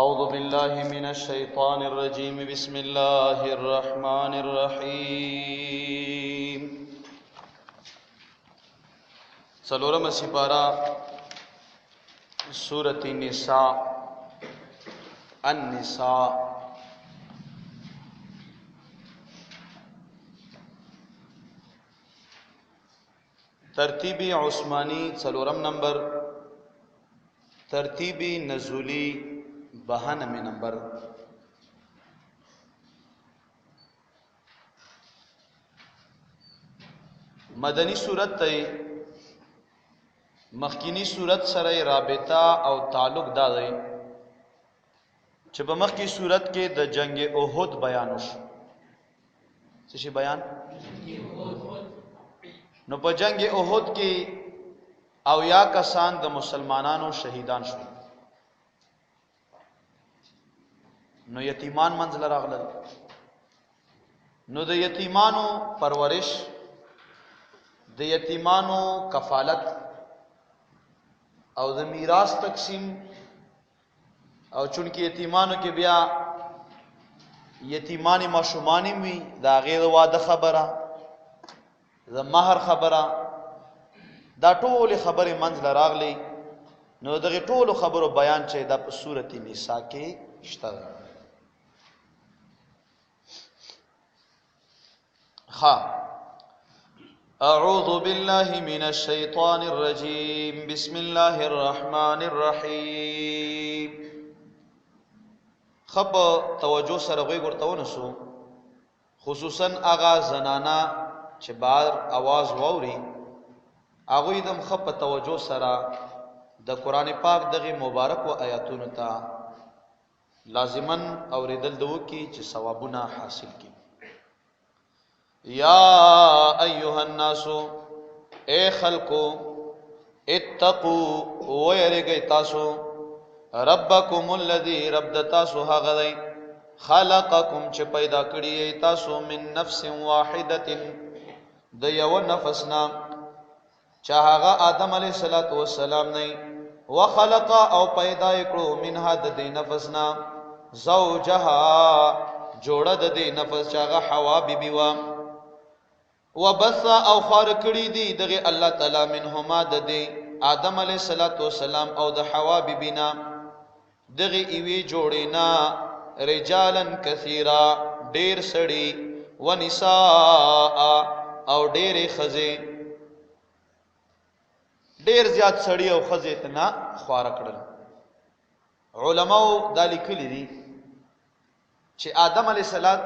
أعوذ بالله من الشيطان الرجيم بسم الله الرحمن الرحيم څلورم سپارہ سورة النساء ترتیبی عثمانی څلورم نمبر، ترتیبی نزولی 92 نمبر. مدنی صورت ته مخکینی صورت سره رابطه او تعلق دا دی چې په مخکی صورت کې د جنگ احد بیان وشو. څه شي بیان؟ نو په جنگ احد کې او یا کسان د مسلمانانو شهیدان شو، نو یتیمان منزل راغلل. نو د یتیمانو پرورش، د یتیمانو کفالت او د میراث تقسیم، او چونکی یتیمانو کې بیا یتیمانی ماشومانی وي، دا غیر واده خبره، د مہر خبره، دا ټول خبره منزل راغلی. نو دغه ټول خبرو بیان چې د سورۃ النساء کې شته. اعوذ بالله من الشيطان الرجيم بسم الله الرحمن الرحيم. خب توجه سره غوږ ورته ونسو، خصوصا اغا زنانا چې بار आवाज ووري هغه دم خپ توجه سره د قران پاک دغه مبارک او آیاتونو ته لازمن اوریدل دو کی چې ثوابونه حاصل کی. یا ایها الناس، اے خلقو، اتقوا ويرګی تاسو، ربکم الذی رب د تاسو هغه دی، خلقکم چې پیدا کړی تاسو من نفس واحده د یو نفسنا، چې هغه آدم علیه السلام نه، وخلق او پیدا کړو منها د دې نفسنا زوجها جوړه د دې نفس چې هغه حوا بیبي وا، وبث او خار کړی دی دغه الله تعالی منهما د دې آدم علیه السلام او د حوا بیبینا دغه ایوی جوړینا رجالن کثیرا ډیر سړی، ونساء او ډیر خزه، ډیر زیات سړی او خزه تنا خوار کړل. علماء دا لیکلي دي چې آدم علیه السلام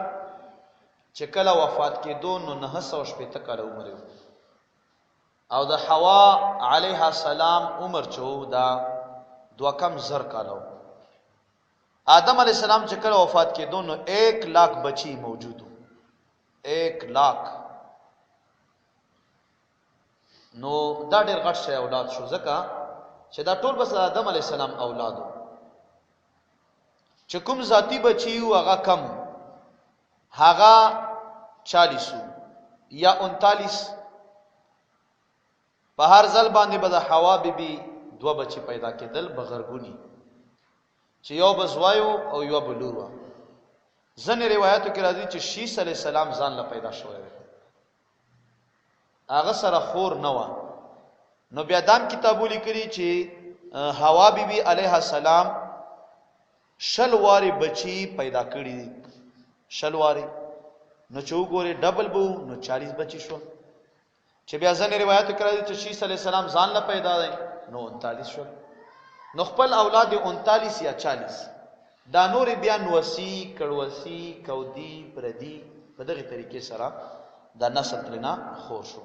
چې کله وفات کېدو نو 960 کاله عمر و، او د حوا علیها السلام عمر چو دا 2 کاله و. آدم علیه السلام چې کله وفات کېدو نو 1,00,000 بچی موجود و، 1,00,000. نو دا ډېر غټ شی اولاد شو، ځکه چې دا ټول بس آدم علیه السلام اولادو. چې کوم ذاتی بچی و هغه کم، هغه 40 یا 39. په هر ځل باندې به د حوا بیبي 2 بچی پیدا کېدل بغرګونی، چې یو بزوایو او یو بلورو. ځنې روایتو کې راځي چې شیس علیه السلام ځان له پیدا شوی، هغه سره خور نه و. نو بیا دام کتابو لیکلي چې حوا بیبي علیه السلام 60 واری بچی پیدا کړي، 60 واری. نو چې وګوري ډبل بو نو 40 بچی شو. چې بیا ځنې روایتو کې راځي چې شیس علیه السلام ځان له پیدا دی نو 39 شو. نو خپل اولاد 39 یا 40، دا نور بیا نوسی کړوسی کودی پردی په دغه طریقې سره دا نسل ترنا خور شو.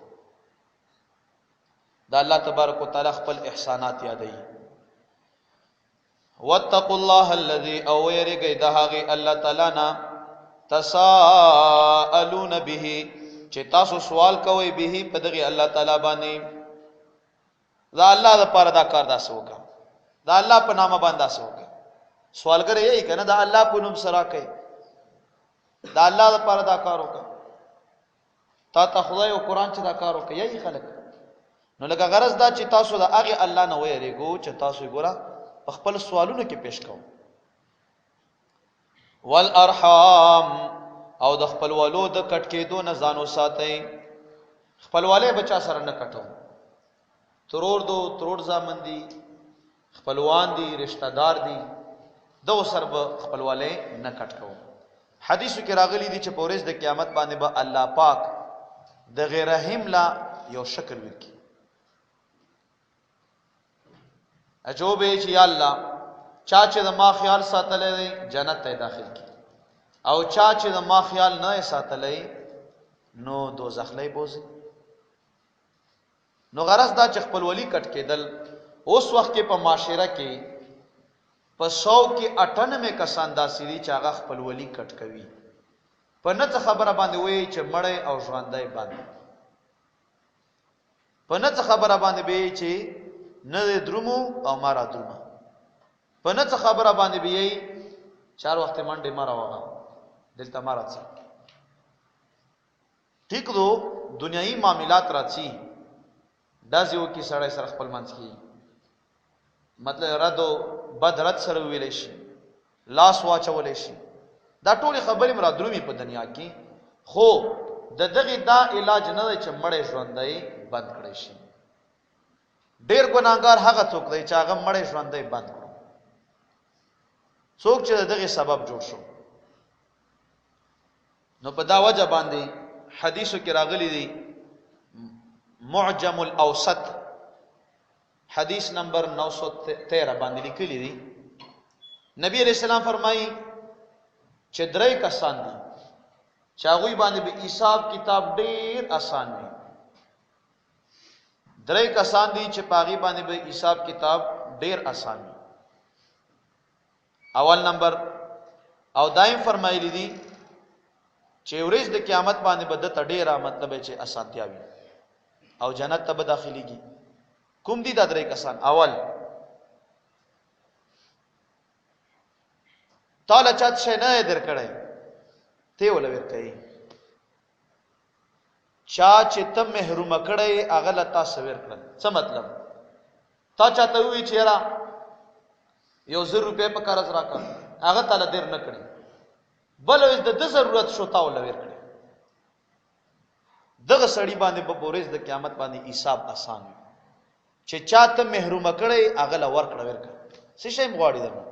دا الله تبارک وتعالى خپل احسانات یادوي. واتقوا الله الذي او يرګي دهغه الله تعالی نا تساءلون به، چې تاسو سوال کوئ به په دغه الله تعالی باندې. دا الله لپاره دا کار داسې وکړه، دا الله په نامه باندې داسې وکړه. سوالګر یې کنه دا الله په نوم سره کوي، دا الله لپاره دا کار وکړه. تا ته خدای او قران چې دا کار وکړي یې خلک. نو لکه غرض دا چې تاسو دا هغه الله نه وېریږو چې تاسو ګوره خپل سوالونو کې پیش کوو. والارحام او د خپلوالو د کټ کېدو نه ځان وساتئ. خپلواله بچا سره نه کټو، ترور زامن دي، خپلوان دي، رشتہ دار دي، دو سر به خپلواله نه کټ کوو. حدیثو کې راغلی دي چې په ورځ د قیامت باندې به الله پاک د غیر رحیم لا یو شکر وکړي. اجوبه چې یا الله چا چې د ما خیال ساتلې دی جنت ته داخل کی، او چا چې د ما خیال نه ساتلې نو دوزخ لای بوزي. نو غرض دا چې خپل ولی کټ کېدل اوس وخت کې په معاشره کې په 100 کې 98 کسان داسې دي چې هغه خپل ولی کټ کوي. په نه خبره باندې وایي چې مړی او ژوندۍ باندې، په نه خبره باندې وایي چې نه درومو او مارا درومه، په نه خبره باندې وایي 4 وخت منډه مارا وغه دلته مارا څه ټیک دو دنیايي معاملات راځي داسیو کې سړی سره خپل منځ کې مطلب رادو بد رد سره ویلې شي، لاس واچولې شي، دا ټول خبرې مراد درومي په دنیا کې. خو د دغه دا علاج نه دی چې مړې ژوندۍ بند کړي شي. ډېر ګناګار هغه څوک دی چې هغه مړې ژوندۍ بند کړي، څوک چې دغه سبب جوړ شو. نو په دا وجه باندې حدیثو کې راغلي دي معجم الاوسط حدیث نمبر 913 باندې لیکلي دي. نبی علیہ السلام فرمایي چې درې کسان دي چې هغوی باندې به حساب کتاب ډیر آسان وي. درې کسان دي چې پاغي باندې به حساب کتاب ډیر آسان وي. اول نمبر او دایم فرمایلی دي چې ورځ د قیامت باندې به د ډیره مطلب چې اسانتیا وي او جنت ته به داخليږي. کوم دي دا درې کسان؟ اول تعالی چات شي نه درکړي ته ولور کوي، چا چې ته محروم کړي هغه لتا سویر کړل. څه مطلب؟ تا چاته وی چې را یو 1000 روپے په قرض راکړ هغه تعالی دیر نه کړي، بل د ضرورت شو تا ولور کړي. دغه سړی باندې په پورز د قیامت باندې حساب آسان وي چې چاته محروم کړي هغه لور کړ ورکړه څه شي مغواړي درنه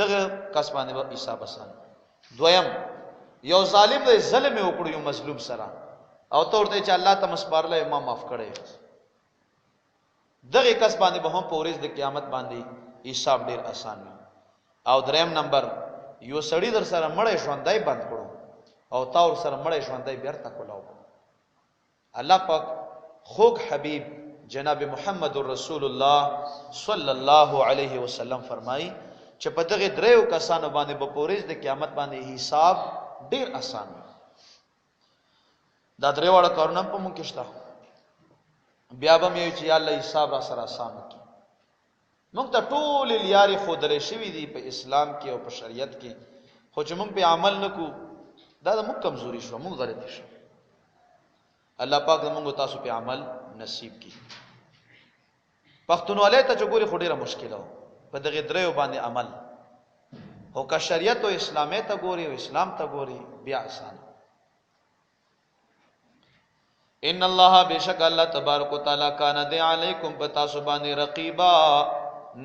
دغه کس باندې به حساب آسان. دویم یو ظالم د ظلم وکړو یو مظلوم سره او ته ورته چې الله ته مسپارله ما معاف کړي، دغه کس باندې به هم پورز د قیامت باندې حساب ډیر آسان وي. او دریم نمبر یو سړی در سره مړې ژوندۍ بند کړو او تا ور سره مړې ژوندۍ بیرته کولاو. الله پاک خوږ حبیب جناب محمد رسول الله صلی الله علیه وسلم فرمایي چې په دغه دریو کسانو باندې په پورز د قیامت باندې حساب ډیر آسان وي. دا درې واړه کارونه په مونږ کې شته. بیا به مې چې الله حساب را سره آسان کړي. مونږ ته ټول لیارې خودلې شوي دي په اسلام کې او په شریعت کې، خو چې مونږ په عمل نکو دا د مونږ کمزوري شو، مونږ غلطي شو. الله پاک زموږ تاسو په عمل نصیب کړي. پښتونولۍ ته چې ګوري خو ډیره مشکله و په دغه دریو باندې عمل، او که شریعت او اسلامي ته ګوري او اسلام ته ګوري بیا آسان. ان الله بشک الله تبارک وتعالى کان دی علیکم پتا سبحانه رقیبا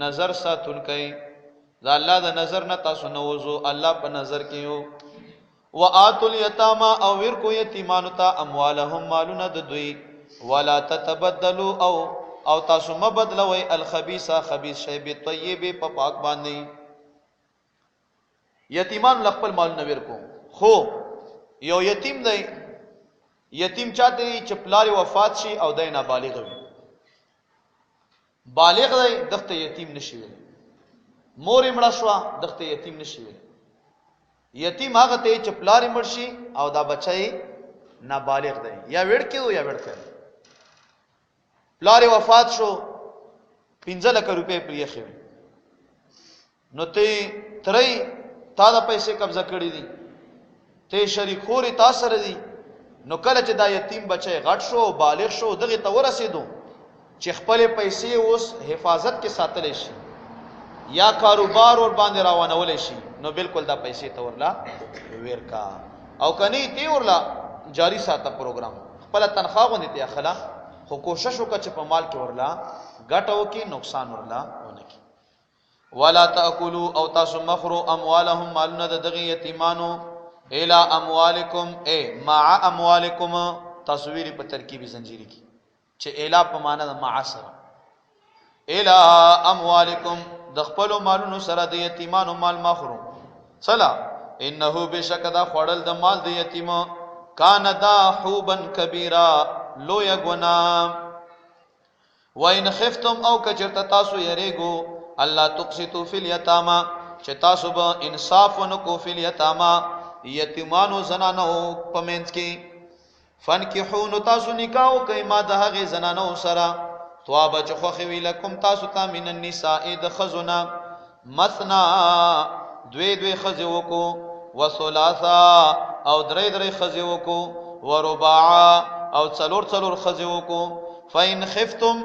نظر ساتونکي. دا الله د نظر نه تاسو نوزو، الله په نظر کې یو. وآتوا اليتامى او ورکو یتیمانو ته اموالهم مالونه د دوی، ولا تتبدلوا او تاسو مبدلوي الخبيث خبيث شی بالطيب په پاک باندې. یتیمان خپل مالونه ورکو، خو یو یتیم دی، یتیم چاته چې پلار وفات شي او دای نابالغ وي، بالغ دی دغه یتیم نشي وي، مور مړه شو دغه یتیم نشي وي. یتیم هغه ته چې پلار مړ شي او دا بچي نابالغ دی، یا وړکیو یا وړکه. پلار وفات شو 15 لک روپے پرې خو، نو ته ترې تا د پیسې قبضه کړې دي، ته شریک خوري تا سره دي. نو کله چې دا یتیم بچي غټ شو بالغ شو دغه ته ورسېدو چې خپل پیسې اوس حفاظت کې ساتل شي یا کاروبار ور باندې روانول شي، نو بالکل دا پیسې ته ورلا ورکا او کني تی ورلا جاری ساته پروګرام خپل تنخواه غوندې تی اخلا خو کوشش وکړه چې په مال کې ورلا ګټو کې نقصان ورلا ونه کی ولا تاكلوا او تاسو مخرو اموالهم مالنا دغه یتیمانو الى اموالکم اے مع اموالکم تصویر په ترکیبی زنجیری کی چې الا په معنا د معاصر الى اموالکم د خپل مالونو سره د یتیمانو مال مخرو صلا انه بشکدا خړل د مال د یتیم کان دا حوبا کبیرا لو یغنا وان خفتم او کچرت تاسو یریګو الله تقسطوا فی الیتاما چې تاسو به انصاف ونکو فی الیتاما یتیمانو زنانو پمنځ کې فنکحون تاسو نکاح کوي ما د هغه زنانو سره تواب چې خو خوي لكم تاسو ته من النساء د خزنا مثنا دوی خزو کو وثلاثا او درې خزو کو ورباع او څلور خزو کو فین خفتم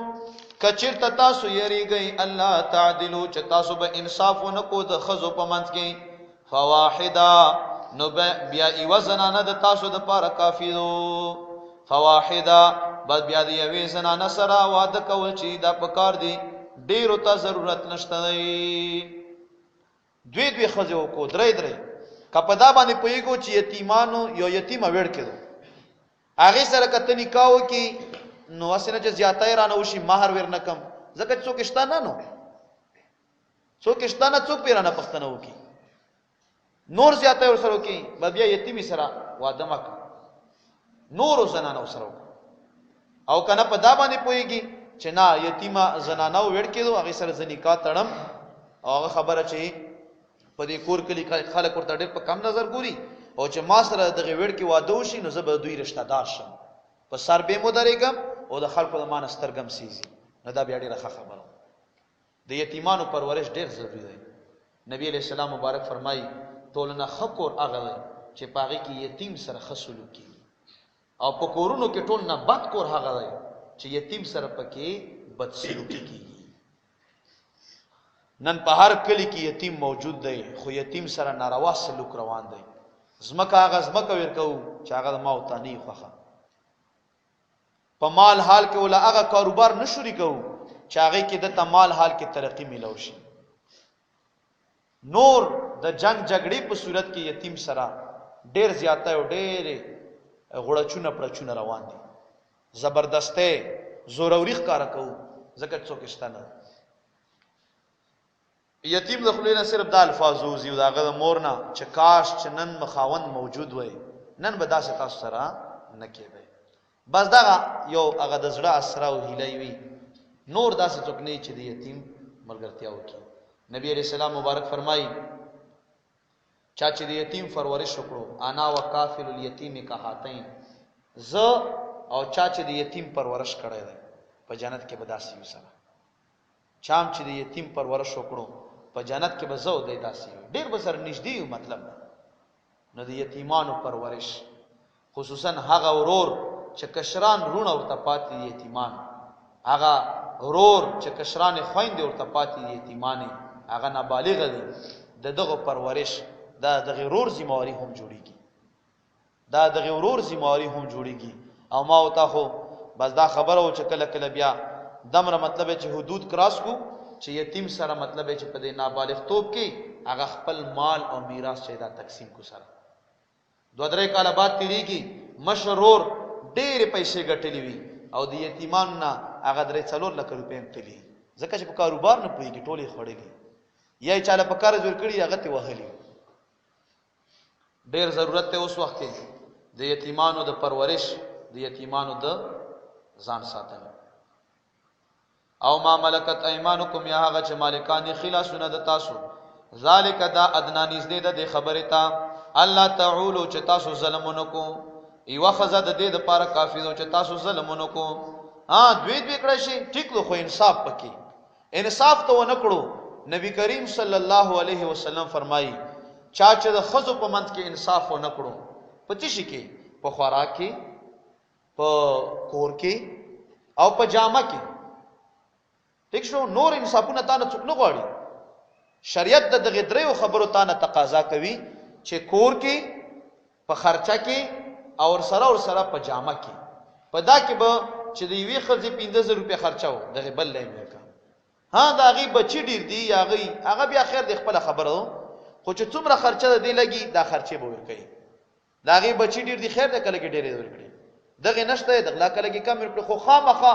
کچرت تاسو یریږي الله تعدلوا چې تاسو به انصاف ونکو د خزو پمنځ کې فواحدا نو بیا ایو زنانه د تاسو د پاره کافی دو فواحدا بس بیا دی یوې زنانه سره واده کول چې دا پکار دی ډیرو ته ضرورت نشته دی دوی خزو کو درې کپدا باندې پویګو چې یتیمانو یو یتیم وړ کړو هغه سره کته نکاو کی نو اسنه چې زیاتای رانه وشي مہر ورنه کم زکه څوک شتانه نو څوک پیرانه پښتنه وکي نور زیاته ور سره کی بیا یتیمی سره واده مک نور زنانه سره او کنه په دا باندې پويږي چې نه یتیمه زنانه وړ کېدو هغه سره زنیکا تړم او هغه خبره چې په دې کور کې خلک ورته ډېر په کم نظر ګوري او چې ما سره دغه وړ کې واده وشي نو زه به دوی رشتہ دار شم په سر به مدرګم او د خلکو د مان سترګم سيزي نو دا بیا ډېره خبره د یتیمانو پرورش ډېر ضروری دی نبی علیہ السلام مبارک فرمایي ټولنه خکور هغه چې پاغي کې یتیم سره خصلو کی او په کورونو کې ټولنه بد کور هغه دی چې یتیم سره پکې بد سلوکی کیږي نن په هر کلی کې یتیم موجود دی خو یتیم سره ناروا سلوک روان دی زمکه هغه زمکه ورکو چې هغه ما او تانی خوخه په مال حال کې ولا هغه کاروبار نشوري کو چې هغه کې د مال حال کې ترقی ملو شي نور د جنگ جګړې په صورت کې یتیم سره ډېر زیاته او ډېر غړچونه پړچونه روان دي زبردسته زوروري ښکارا کو زکه څوک شتنه یتیم د خلینو صرف د الفاظ وزي او داغه مورنا چې کاش چې نن مخاوند موجود وای نن به داسې تاسو سره نه کېږي بس دا یو هغه د زړه اسرا او هیلای وي نور داسې څوک نه چې د یتیم ملګرتیا وکړي نبی علیہ السلام مبارک فرمایي چا چې د یتیم پرورش وکړو انا وکافل الیتیم کا هاتین ز او چا چې د یتیم پرورش کړی دی په جنت کې به داسې وي سره چام چې د یتیم پرورش وکړو په جنت کې به زو دی داسې ډیر به سره نږدې مطلب نو د یتیمانو پرورش خصوصا هغه ورور چې کشران رونه ورته پاتې یتیمان هغه ورور چې کشران خويندې ورته پاتې یتیمانې هغه نابالغ دي دغه پرورش دا د غرور ذمہواری هم جوړیږي دا د غرور ذمہواری هم جوړیږي او ما وتا خو بس دا خبره و چې کله کله بیا دمره مطلب چې حدود کراس کو چې یتیم سره مطلب چې په دې نابالغ توپ کې هغه خپل مال او میراث چې دا تقسیم کو سره دوه درې کاله بعد تیریږي مشرور ډېر پیسې ګټلې وي او د یتیمانو نه هغه درې 4 لک روپۍ تللی ځکه چې په کاروبار نه پويږي ټولې خړېږي یا چاله په کار جوړ کړي هغه ته وهلي ډېر ضرورت ته اوس وخت کې د یتیمانو د پرورش د یتیمانو د ځان ساتل او ما ملکت ایمانکم یا هغه چې مالکان خلاصونه د تاسو ذالک دا ادنا نږدې د خبره تا الله تعالی چې تاسو ظلمونه کو ایو خزه د دې د پاره کافی دو چې تاسو ظلمونه کو دوی کړه شي ټیک لو خو انصاف پکې انصاف ته ونه کړو نبی کریم صلی الله علیه وسلم فرمایي چا چې د خزو په منځ کې انصاف ونه کړو په چی شي کې په خوراک کې په کور کې او په جامه کې ټیک شو نور انصافونه تا نه څوک نه غواړي شریعت د دغه دریو خبرو ته نه تقاضا کوي چې کور کې په خرچه کې او سره په جامه کې په دا کې به چې د یوې ښځې 15000 روپۍ خرچه و دغه بل لایم وکړه ها دا هغې بچي ډېر دي یا هغه بیا خیر د خپله خبره خو چې څومره خرچه د دې لګي دا خرچې به ورکوي د هغې بچي ډېر دي خیر دی کله کې ډېرې ورکړي دغې نشته د غلا کله کې کم ورکړي خو خامخا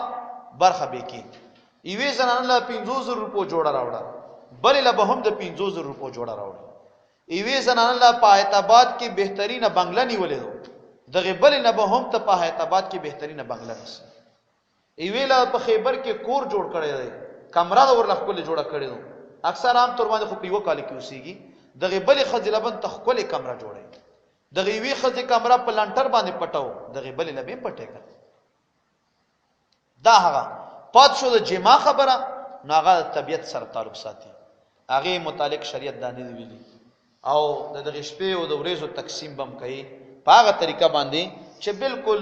برخه به کې یوې زنانه له 50000 روپو جوړه راوړه بلې له به هم د 50000 روپو جوړه راوړه یوې زنانه له په حیدرآباد کې بهترینه بنګله نیولې ده دغه بلې نه به هم ته په حیدرآباد کې بهترینه بنګله نسی یوې له په خیبر کې کور جوړ کړی دی کمره د ورله ښکلې جوړه کړې ده اکثر عام طور باندې خو په یوه کال کې اوسېږي دغه بلې ښځې له بن ته ښکلې کمره جوړوي دغه یوې ښځې کمره په لنټر باندې پټو دغه بلې له به هم پټې کړه دا هغه پات شو د جما خبره نو هغه د طبیعت سره تعلق ساتي هغې متعلق شریعت دا نه دی ویلي او د دغې شپې او د ورځو تقسیم به هم کوي په هغه طریقه باندې چې بالکل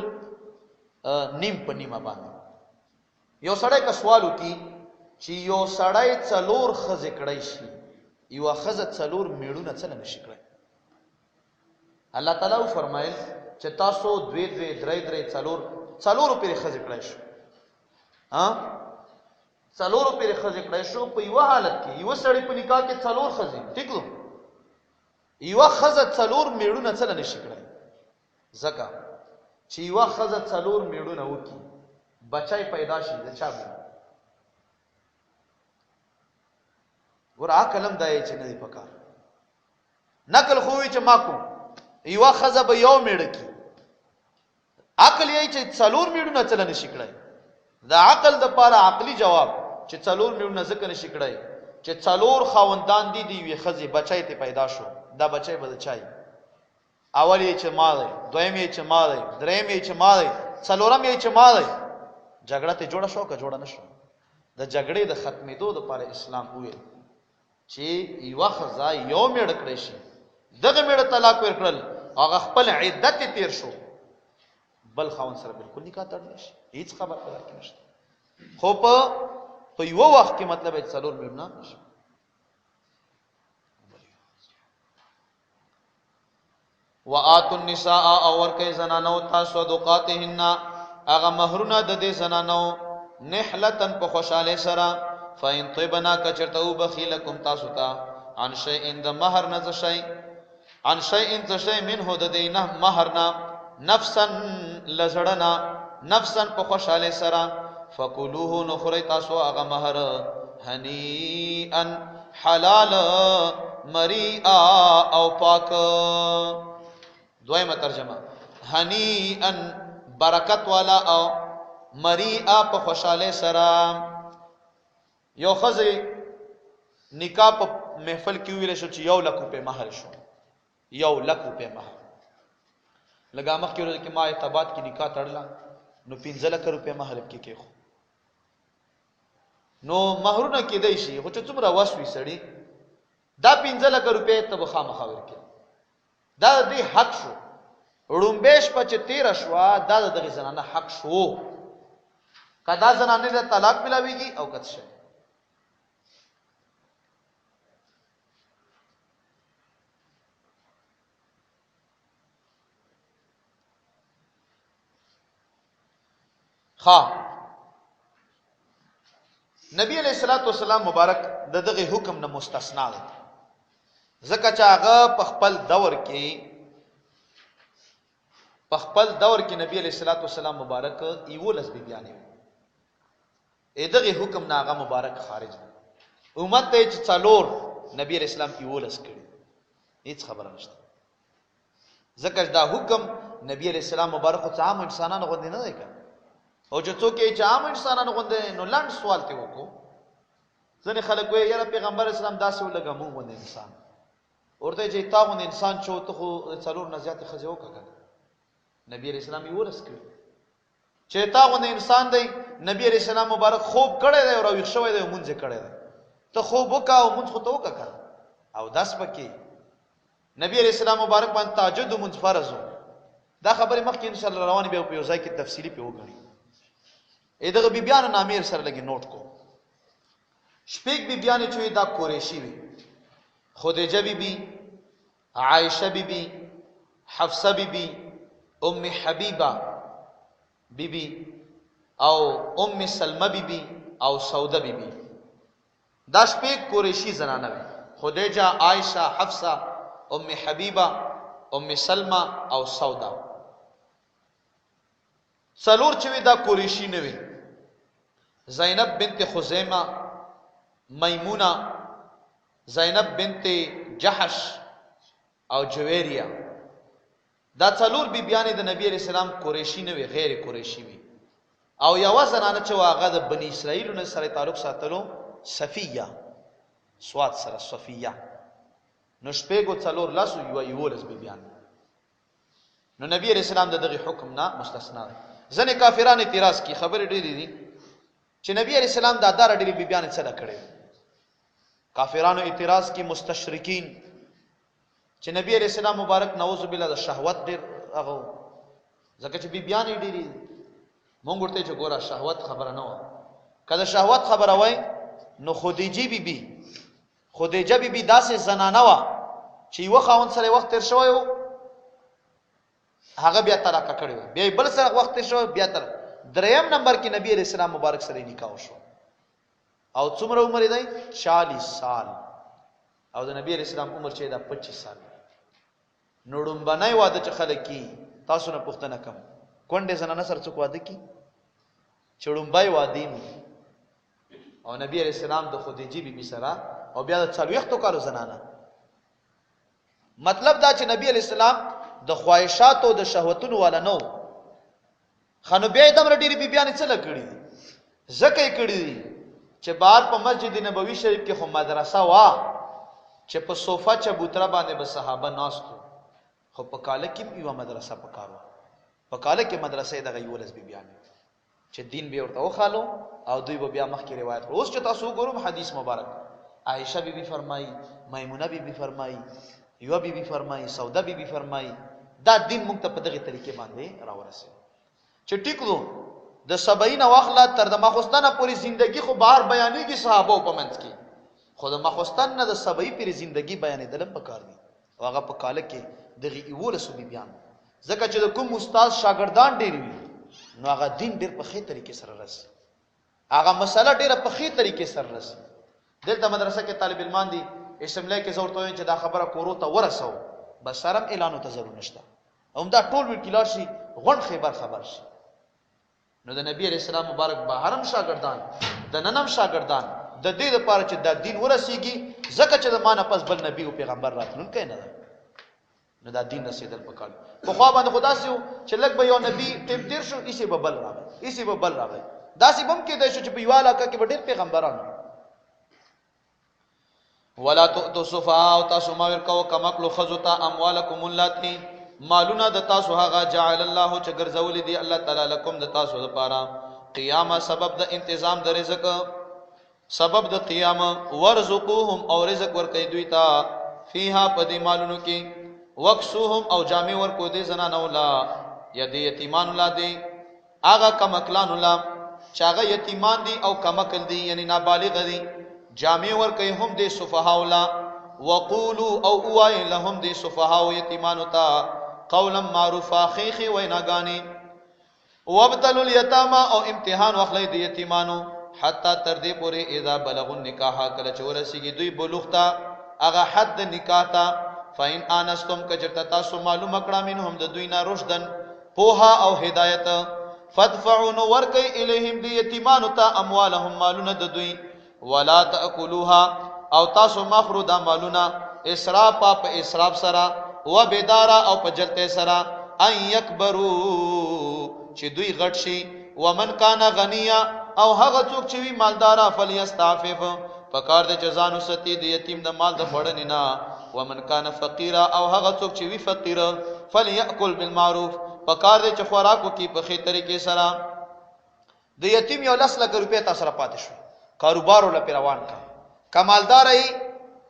نیم په نیمه باندې یو سړی که سوال وکړي چې یو سړی 4 ښځې کړی شي یوه ښځه 4 میړونه څه نه شي کړی الله تعالی وفرمایل چې تاسو 2 2 3 3 4 پورې ښځې کړی شو 4 پورې ښځې کړی شو په یوه حالت کې یوه سړی په نکاح کې 4 ښځې ټیک نو یوه ښځه 4 میړونه څه نه شي کړی ځکه چې یوه ښځه 4 میړونه وکړي بچی پیدا شي د چا به ګوره عقل هم دا یې چې نه دی پکار نقل خو وي چې ما کوم یوه ښځه به یو میړه کړي عقل یې چې 4 میړونه څه نه شي کړی د عقل دپاره عقلي جواب چې 4 میړونه ځکه نه شي کړی چې 4 خاوندان دي د یوې ښځې بچی ته پیدا شو دا بچی به د چا اول یې چې ما دی دویم یې چې ما دی دریم یې چې ما دی 4م یې چې ما دی جګړه ته جوړه شو که جوړه نه شو د جګړې د ختمېدو دپاره اسلام وویل چې یوه ښځه یو میړه کړی شي دغه میړه طلاق ورکړل هغه خپل عدت یې تیر شو بل خاوند سره بالکل نکاح تړلی شي هیڅ خبر په کې نشته خو په یوه وخت کې مطلب یې 4 میړونه نشي وآتوا النساء او ورکه زنانو تاسو صدقاتهن اغه مہرونه د دې زنانو نحلتن په خوشاله سره فین طيبنا کچرته وبخیلکم تاسو ته عن شیء د مہر نه شی عن شیء ذ شی منه د دینه مہرنا نفسا لزړنا نفسا په خوشاله سره فکلوه نخری تاسو اغه مہر هنیئا حلال مریئا او پاک دویمه ترجمه هنیئا برکت والا او مریئا په خوشاله سره یو ښځې نکاح په محفل کې ویل شو چې 1 لک روپۍ مهر شو 1 لک روپۍ مهر لږ مخکې ورځ کې ما اعتباد کې نکاح تړله نو 15 لک روپۍ مهر کې کېښو نو مهرونه کېدی شي خو چې څومره وس وي سړي دا 15 لک روپۍ ته به خامخا ورکړي دا د دې حق شو ړومبې شپه چې تېره شوه دا د دغې زنانه حق شو که دا زنانې ته طلاق میلاویږي او که څه شی نبی علیہ الصلوۃ والسلام مبارک د دغه حکم نه مستثنا دی ځکه چې هغه په خپل دور کې نبی علیہ الصلوۃ والسلام مبارک 11 بیبیانې دغه حکم نه هغه مبارک خارج دی امت ته چې 4 نبی علیہ السلام 11 کړي هیڅ خبره نشته ځکه دا حکم نبی علیہ السلام مبارک خو عام انسانانو غوندې نه دی کړی او چې څوک یې چې عام انسانانو غوندې نو لنډ سوال ته وکړو ځینې خلک وایي یاره پیغمبر اسلام داسې ولګه موږ غوندې انسان ورته چې تا غوندې انسان چې ته خو 4 نه زیاتې ښځې وکړه نبی علیہ السلام یې ورس کړي چې تا غوندې انسان دی نبی علیہ السلام مبارک خوب کړی دی او راویښ شوی دی او مونځ یې کړی دی ته خوب وکړه او مونځ خو ته وکړه او داس پکې نبی علیہ السلام مبارک باندې تهجد مونځ فرض و دا خبرې مخکې انشاءالله روانې بیا په یو ځای کې تفصیلي پې وګڼي دغه بیبیانو نامې سره لګي نوٹ کو شپږ بیبیانې چې دا قریشي وي خدیجه بیبی، عائشه بیبی، حفصه بیبی، ام حبیبه بیبی او ام سلمہ بیبی او سوده بیبی. دا شپږ قریشی زنانه وي: خدیجه، عائشه، حفصه، ام حبیبه، ام سلمہ او سوده. څلور چې وي دا قریشی نه وي: زینب بنت خزیمه، میمونه، زینب بنت جحش او جویریه. دا څلور بیبیانې د نبی علیہ السلام قریشی نه وي، غیر قریشی وي. او یو زنانه چې هغه د بنی اسرائیل نه سره تعلق ساتلو، صفیه، سواد سره صفیه. نو شپږو څلور لاسو یولس بیبیان. نو نبی علیہ السلام دغه حکم نه مستثنا دی. ځنې کافرانو اعتراض کی، خبرې ډېرې دي چې نبی علیہ السلام دا دار ډېرې بیبیانې څه کړې. کافرانو اعتراض کی، مستشرکین، چې نبی علیہ السلام مبارک نعوذ بالله د شهوت ډېر هغه، ځکه چې بیبیانې ډېرې مونږ ورته چې ګوره شهوت خبره نه و. کله شهوت خبره وای نو خدیجه بیبي، خدیجه بیبي داسې زنانه و چې یو خاوند سره وخت تیر شوی و، هغه بیا طلاق کړی، بیا بل سره وخت تیر شوی، بیا تر دریم نمبر کې نبی علیہ السلام مبارک سره نکاح شو. او څومره عمر دی؟ 40 سال. او د نبی علیہ السلام عمر چې دا 25 سال. نو ډومبنای واده چې خلک کی، تاسو نه پوښتنه کوم کونډه زنانه سره څوک واده کی؟ چړومبای واده می. او نبی علیہ السلام د خدیجه بیبي سره او بیا د 40 کالو زنانه. مطلب دا چې نبی علیہ السلام د خواهشات او د شهوتونو والا نو. خانو بیا دمر ډیری بیبیانې څه لکړي، زکه یې کړی دي چې بار په مسجد نبوي شریف کې خو مدرسه وا چې په صوفه چبوتره باندې به صحابه ناستو، خو په کاله کې یو مدرسه پکارو. په کاله کې مدرسې دغه یولس بیبیانې چې دین به ورته وخالو او دوی به بیا مخکې روایت کړو. اوس چې تاسو وګورئ حدیث مبارک، عائشه بیبي فرمایي، میمونه بیبي فرمایي، یو بیبي فرمایي، سوده بیبي فرمایي. دا دین موږ ته په دغه طریقې باندې راورسېد چې ټیک دو د 70 واخله تر د ماخستانه پوری زندگی خو بهر بیانېږي صحابه په منځ کې، خو د ماخستان نه د 70 پوری زندگی بیانېدل په کار دي. او هغه په کاله کې دغه یولس بیبیان، ځکه چې د کوم استاد شاګردان ډېر وي نو هغه دین ډېر په ښه طریقې سره رسي، هغه مسله ډېر په ښه طریقې سره رسي. دلته مدرسه کې طالب علمان دي، اسمبلی کې زور ته چې دا خبره کورو ته ورسو، بس سرم اعلان ته ضرور نشته، هم دا ټول وکیلار شي غون خبر شي. نو د نبی علیہ السلام مبارک بهرم شاګردان، د ننم شاګردان د دې لپاره چې دا دین ورسیږي، ځکه چې د مانه پس بل نبی او پیغمبر راتلونکی نه ده. نو دا دین رسیدل پکار. په خوا باندې خدا سيو چې لګ به یو نبی ټیم تیر شو، ایسی به بل راغی، ایسی به بل راغی. دا سی بم کې د شو چې په یواله کې ډېر پیغمبرانو. ولا تؤتوا السفهاء او تاسو ما ورکو کمکلو خذتا اموالکم اللاتی، مالونه د تاسو هغه جعل الله چې ګرځول دي الله تعالی لكم د تاسو لپاره قیامه، سبب د انتظام د رزق، سبب د قیامه. ورزقوهم او رزق ورکې دوی ته فیها پدې مالونو کې، وکسوهم او جامع ورکو دې زنانو لا یا دې یتیمان لا دې هغه کمکلان لا چې هغه یتیمان دي او کمکل دي یعنی نابالغ دي، جامع ورکې هم دې سفهاء لا. وقولوا او اوای لهم دې سفهاء یتیمان ته قولا معروفا، خیخي ویناګانی. وابتلوا اليتامى او امتحان واخلې دې یتیمانو حتی تر دې پورې اذا بلغوا النکاح، کله چې ورسیږي دوی بلوغ ته، هغه حد نکاح ته. فإن آنستم کجرتا تاسو معلوم کړه منهم د دوی نه رشدن پوها او هدایت، فدفعوا ورکی الیهم دی یتیمانو ته اموالهم مالونه د دوی، ولا تاکلوها او تاسو مخرو دا مالونه اسراف په اسراف سره، و بدارا او په جلته سره، ان یکبروا چې دوی غټ شي. ومن کان غنیا او هغه څوک چې وی مالدارا فلیستعفف، فکار د جزانو ستی د یتیم د مال د خړنې نه. ومن کان فقیرا او هغه څوک چې وی فقیر فلیاکل بالمعروف، فکار د خوراکو کی په خې طریقې سره. د یتیم یو 10 لک روپیا تاسو را پاتې شو، کاروبار ول پیروان کا کمالدار ای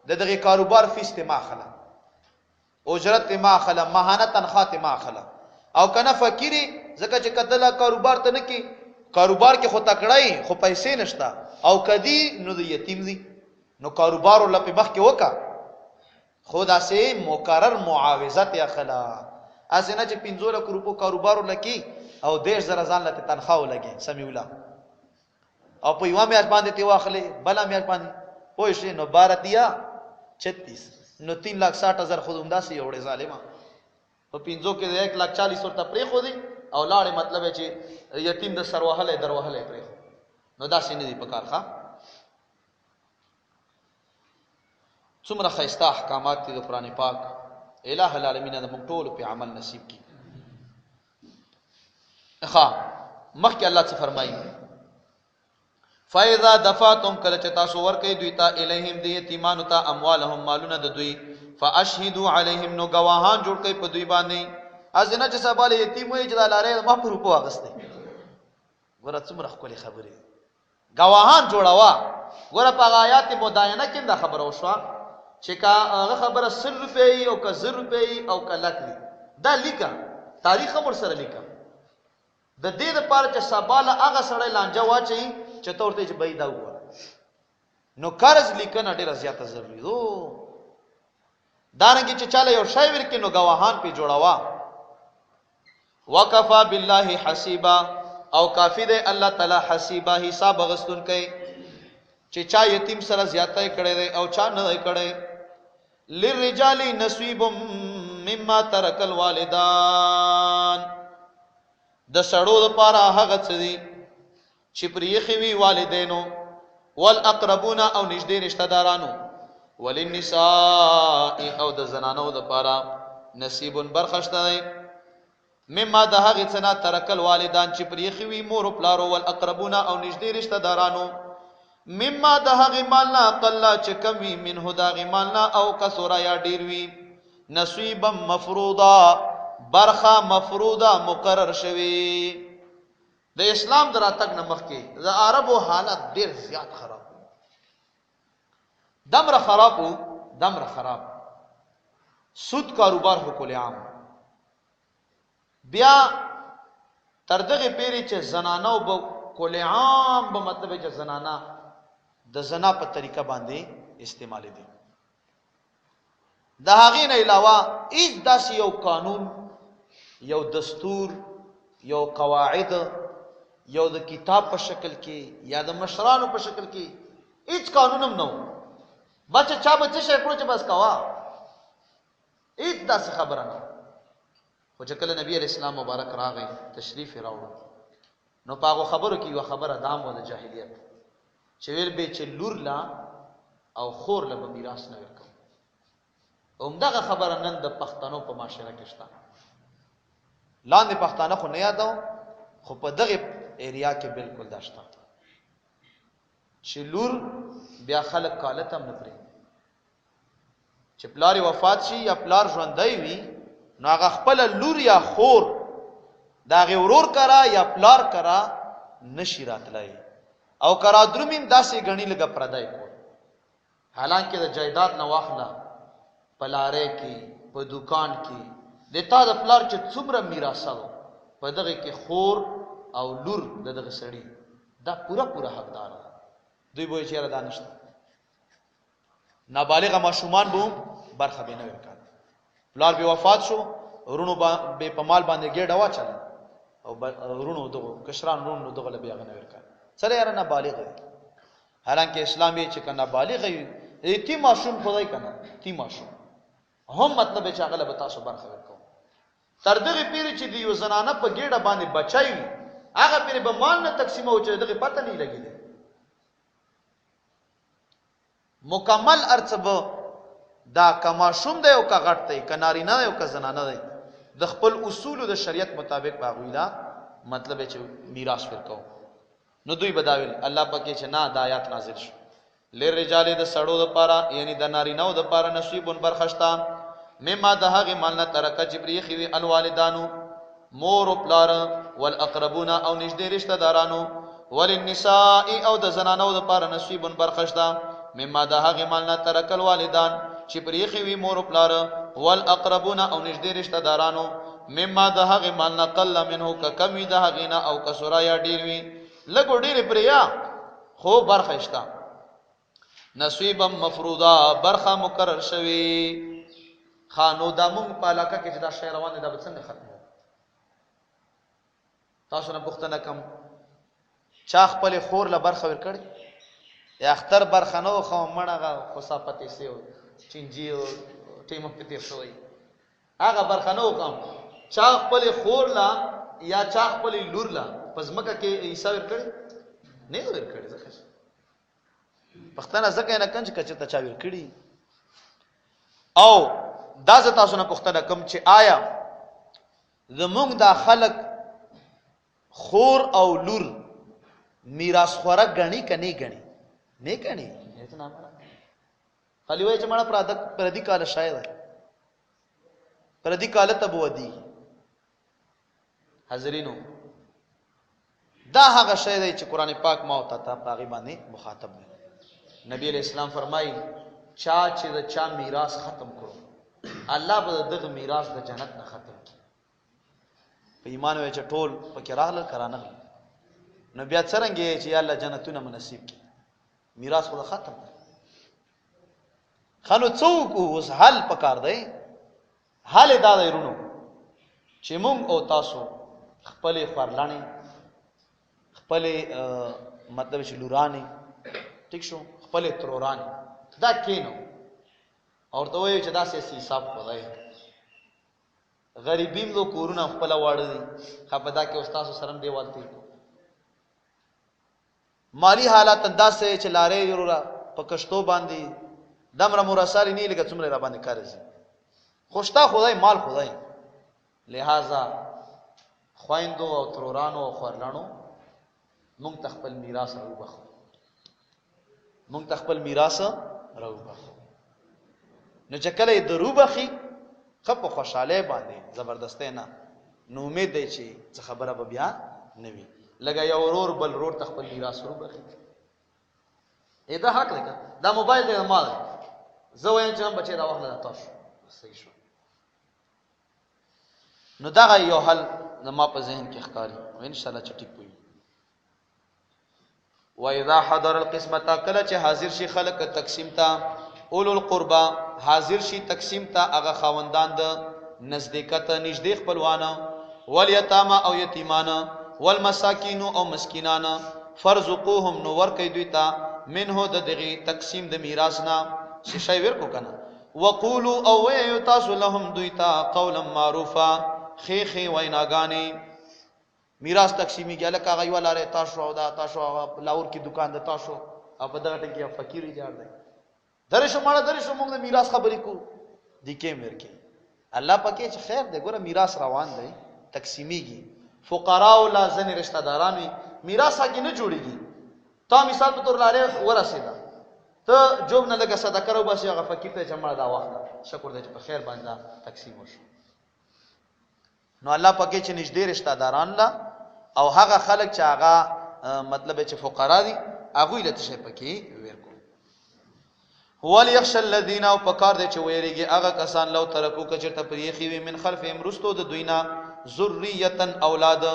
د دغه کاروبار فیس ته ماخله، اجرت ته ماخله، ماهانه تنخواه ته ماخله. او کنه فقیری زکه چې کدل کاروبار ته نه کی، کاروبار کې خو تکړای خو پیسې نشتا، او کدی نو د یتیم دی، نو کاروبار ول په مخ کې وکا خدا سے مقرر معاوضت یا خلا اسنه چې 15 لک روپو کاروبار لکی او 10000 ځان لته تنخواه لګي سمي الله او په یو میاش باندې تی واخلې بلا میاش باندې پوه شي نو 12 دیا 36 نو 3,60,000 خود همدا سي وړي ظالما په 15 کې 1,40,000 ورته پرې خو دي او لاړې مطلب چې یتیم د سروهله دروهله پرې نو دا سینې دی په کار ښه څومره خیسته احکامات دي د قران پاک الہ العالمین د موږ ټول په عمل نصیب کی ښه مخکې الله څه فرمایي فاذا دفعتم کله چې تاسو ورکې دوی ته الیهم دی یتیمانو ته اموالهم مالونه د دوی فاشهدوا علیهم نو گواهان جوړ کړئ په دوی باندې ازنه چې سباله یتیم وي چې د لارې ما پر روپو واغسته ګوره څومره خپل خبره گواهان جوړاوا ګوره په آیات مداینه کې دا خبره وشوه چې کا هغه خبره 100 روپۍ او کا 0 روپۍ او کا لک دا لیکه تاریخ هم سره لیکه د دې لپاره چې سباله هغه سړی لانجه واچي چې تورته چې بيد او نو قرض لیکنه ډیره زیاته ضروری دو دانګي چې چاله یو شی ورکې نو گواهان په جوړاوا وکفا بالله حسیبا او کافی دی الله تعالی حسیبا حساب غستون کوي چې چا یتیم سره زیاته کړي دی او چا نه کړي للرجال نصیب مما ترک الوالدان د سړو لپاره هغه څه دي چې پریخي وی والدینو والاقربون او نږدې رشتہ دارانو وللنساء او د زنانو لپاره نصیب برخشته دی مما د هغه څه نه ترک الوالدان چې پریخي وی مور او پلارو والاقربون او نږدې رشتہ دارانو مما د هغه مالنا قلا چې کمی منه د هغه مالنا او کسورا یا ډیر وی نصیبا مفروضا برخه مفروضه مقرر شوی د اسلام دراتک نمخ کې د عربو حالت ډیر زیات خراب دمر خراب سود کاروبار هو کول عام بیا تر دغه پیری چې زنانه او کول عام به مطلب چې زنانه د زنا په طریقه باندې استعمال دي د هغې نه علاوه هیڅ داسې یو قانون یو دستور یو قواعد یو د کتاب په شکل کې یا د مشرانو په شکل کې هیڅ قانون هم نه بچ چا بچ شي کړو چې بس کوا هیڅ داسې خبره نه خو چې کله نبی علیہ السلام مبارک راغی تشریف راوړ نو پاغو خبرو کې یو خبره دام و د جاهلیت چې ویل به چې لور لا او خور له میراث نه ورکو همدغه خبره نن د پښتنو په معاشره کې شته لاندې پښتانه خو نه یادو خو په دغه ایریا کې بالکل داشته چې لور بیا خلک کالته نه پرې چې پلار وفات شي یا پلار ژوندۍ وي نو هغه خپل لور یا خور دا غي ورور کرا یا پلار کرا نشی راتلای او کرا درمیم داسې غنی لګه پردای کو حالانکه د جایداد نه واخلا پلاره کې په دکان کې د تا د پلار چې څومره میراثو په دغه کې خور او لور دغه سړی دا پورا حقدار دوی به چیرې دانشته نابالغ ماشومان بو برخه به نه ورکړ پلار به وفات شو ورونو به په مال باندې ګډه واچل او ورونو دغه کشران ورونو دغه له بیاغه نه ورکړ سره یاره نه بالغ حالانکه اسلامي چې کنه بالغ ای تی ماشوم خدای کنه تی ماشوم هم مطلب چې هغه به تاسو برخه ورکو تر دغه پیری چې دی یو زنانه په ګډه باندې بچای هغه پیری به مال نه تقسیم او چې دغه پته نه لګیږي مکمل ارڅب دا کما شوم دی او کا غټ دی کناری نه او کا زنانه دی د خپل اصول د شریعت مطابق باغوی دا مطلب چې میراث ورکو نو دوی بداویل الله پاکه چې نه د آیات نازل شو لرجال د سړو د پاره یعنی د نارینه د پاره نصیبون برخشتا مما د هغه مال نه ترکه جبریخي وی الوالدانو مور او پلار والاقربون او نږدې رشتہ دارانو وللنساء او د زنانو د پاره نصیبون برخشتا مما د هغه مال نه ترک الوالدان چې پریخي وی مور او پلار والاقربون او نږدې رشتہ دارانو مما د هغه مال نه قل منه ک کمی د هغه نه او کسرا یا ډیر وی لګو ډیر پریا خو برخشتا نصیبا مفروضا برخه مقرر شوی خانو دا مونږ په علاقه کې چې دا شی روان دی دا به څنګه ختمو؟ تاسو نه پوښتنه کوم چا خپل خور له برخه ورکړي یا اختر برخه نو خو مړه خو صاحبته سي چنجي او ټیمه پته شوی هغه برخه نو کوم چا خپل خور لا یا چا خپل لور لا پزمکه کې عیسی ورکړي نه ورکړي ځکه پښتنه ځکه نه کنج کچ ته چا ورکړي. او دا ز تاسو نه پښتنه کوم چې آیا زمونږ دا خلق خور او لور میراث خوره غني کني غني نه غني هیڅ نه خالی وای چې مړه پردي کال شاید پردي کال ته بودی. حاضرینو دا هغه شی دی چې قران پاک ما او ته پاغي باندې مخاطب دی. نبی علیہ السلام فرمایي چا چې دا چا میراث ختم کړو الله به دغه میراث د جنت نه ختم کړي. په ایمان وای چې ټول پکې راغله کرانه نو بیا څنګه چې الله جنتونه منصیب کړي میراث خو ختم خانو څوک اوس حل پکار دی. حل دا دی رونو چې مونږ او تاسو خپل خورلانه خپل مطلب چې لورانه ٹھیک شو خپل ترورانه دا کینو اور ته وایي چې دا سي حساب خدای غریبیم لو کورونه خپل واړه دي خپدا کې استاد سره دیوالتي مالی حالات انداسه چې لارې ضرورا پکشتو باندې دمر مرسال نه لګ څومره را باندې کارځي خوشتا خدای مال خدای لہذا خويندو او ترورانو او خورلانو مونږ تخپل میراث راوبخو مونږ تخپل میراث راوبخو نو چې کله دروبخي خپ خوشاله باندې زبردست نه نو امید دی چې خبره به بیا نوي لګا یو ورور بل ورور تخپل میراث راوبخي دا حق دی دا موبایل دی مال زه وایم چې هم بچی دا وخت نه تاسو صحیح شو. نو دا یو حل زما په ذهن کې ښکاری او ان شاء الله چې ټیک وي. و اذا حضر القسمه کله چې حاضر شي خلق تقسیم تا اولو القربا حاضر شي تقسیم تا هغه خاوندان د نزدېکت نږدې خپلوانه والیتاما او یتیمانه والمساکین او مسکینان فرزقوهم نو ور کوي دوی ته منه د دغه تقسیم د میراث نه شي ورکو کنه وقولوا او وی تاسو لهم دوی ته قولا معروفا خیخی ویناګانی میراث تقسیمی کې لکه غي ولاره تاسو او دا تاسو لاور کی دکان د تاسو او په دغه ټکی فقیر جوړ دی درشو مړه درشو موږ د میراث خبرې کو دي کې ورکه الله پکې چې خیر دی ګوره میراث روان دی تقسیمیږي فقرا او لازم رشتہ داران میراث کې نه جوړیږي. تا مثال په تور لاره ورسېدا ته جوب نه لګه صدقه رو بس هغه فقیر ته جمع دا وخت شکر دې په خیر باندې تقسیم وشو. نو الله پکې چې نږدې رشتہ داران لا او هغه خلک چې هغه مطلب چې فقرا دي هغه لته شي پکې ورکو. هو ليخش الذين او پکار دي چې ويریږي هغه کسان لو ترکو کچرته پریخي وي من خلف امرستو د دوینا ذریه اولاد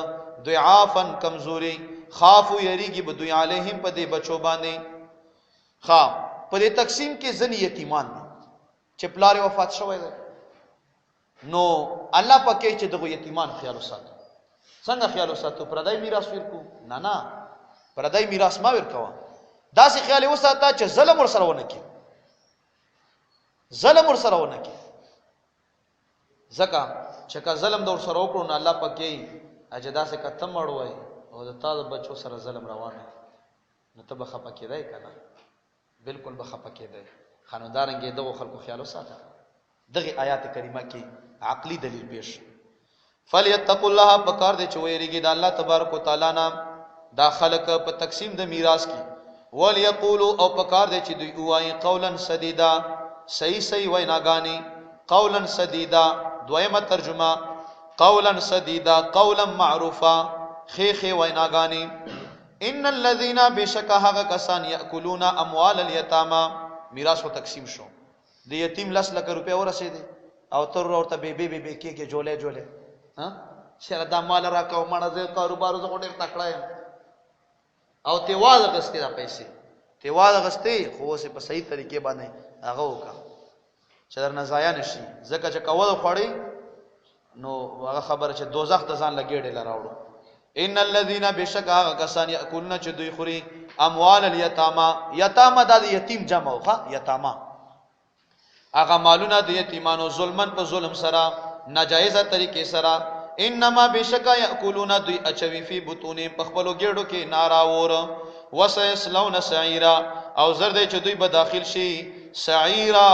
ضعافا کمزوري خافو یریږي بدوی علیهم په دې بچو باندې خا په دې تقسیم کې ځنی یتیمان چې پلار وفات شوی دی نو الله پکې چې دغه یتیمان خیال وساتو. څنګه خیال وساتو؟ پردای میراث ورکو نه نه پردای میراث ما ورکوا دا سي خیال وساته چې ظلم ور سره ونه کی ظلم ور سره ونه کی زکه چې کا ظلم دور سره وکړو نه الله پکې اجدا سے ختم وړوي او د تاسو بچو سره ظلم روان نو ته بخه پکې دی کنه بالکل بخه پکې دی خاندارنګ دغه خلکو خیال وساته. دغه آیات کریمه کې عقلی دلیل پیش فلیتقوا الله بکار دې چې ویریږي د الله تبارک وتعالى نام دا خلق په تقسیم د میراث کې وليقولوا او بکار دې چې دوی وایي قولا سدیدا صحیح ویناګانی قولا سدیدا دویمه ترجمه قولا سدیدا قولا معروفا خیخ ویناګانی ان الذين بشکه کسان یاکلون اموال الیتاما میراث او تقسیم شو د یتیم 10 لک روپے ورسېده او تر ورته به کې جوړه ها شر د مال راکاو مړه کاروبار زه ډېر تکړه یم او تیواز غستې دا پیسې تیواز غستې خو سه په صحیح طریقې باندې هغه وکا چې درنه ضایع نشي. ځکه چې کول خوړی نو هغه خبره چې دوزخ ته ځان لګېړې لراوړو. ان الذين بشک هغه کسان یاکلون چې دوی خوري اموال الیتاما، یتاما د یتیم جمع وخه، یتاما هغه مالونه د یتیمانو ظلمن په ظلم سره ناجایزه طریقې سره. انما بشک یاکلون دوی اچوي فی بطون په خپلو ګېډو کې ناراور. وسيصلون سعيرا او زرد چې دوی به داخل شي سعيرا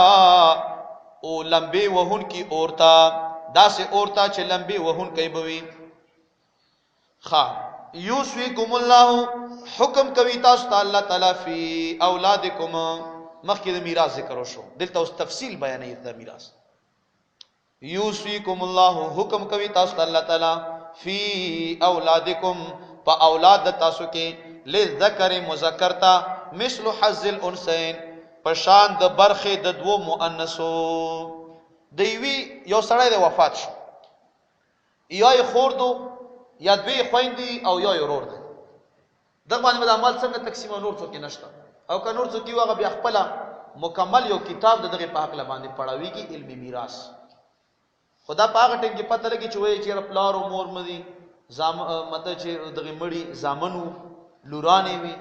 او لمبي وهون کی اورتا، داسې اورتا چې لمبي وهون کوي بوي. یوسویکم الله حکم کوي تاسو ته الله تعالی فی اولادکم. مخکې د میراث ذکر وشو، دلته اوس تفصیل بیانې د میراث. یوسویکم الله حکم کوي تاسو ته الله تعالی فی اولادکم په اولاد تاسو کې للذکر مذکر تا مثل حظ الانثیین پشان د برخه د دوو مؤنثو. دیوی یو سړی د وفات شو، یا یې خور دو یا دوی خويندې او یا ورور دی. دغه باندې د عمل څنګه تقسیم نور څوک نشته، او که نور څوک یو هغه بیا خپل مکمل یو کتاب د دغه په حق باندې پړاویږي علمي میراث. خدا په هغه ټیم کې پته لګي چې وایي چې پلار او مور مدي مطلب چې دغه مړي زامنو لورانې وي،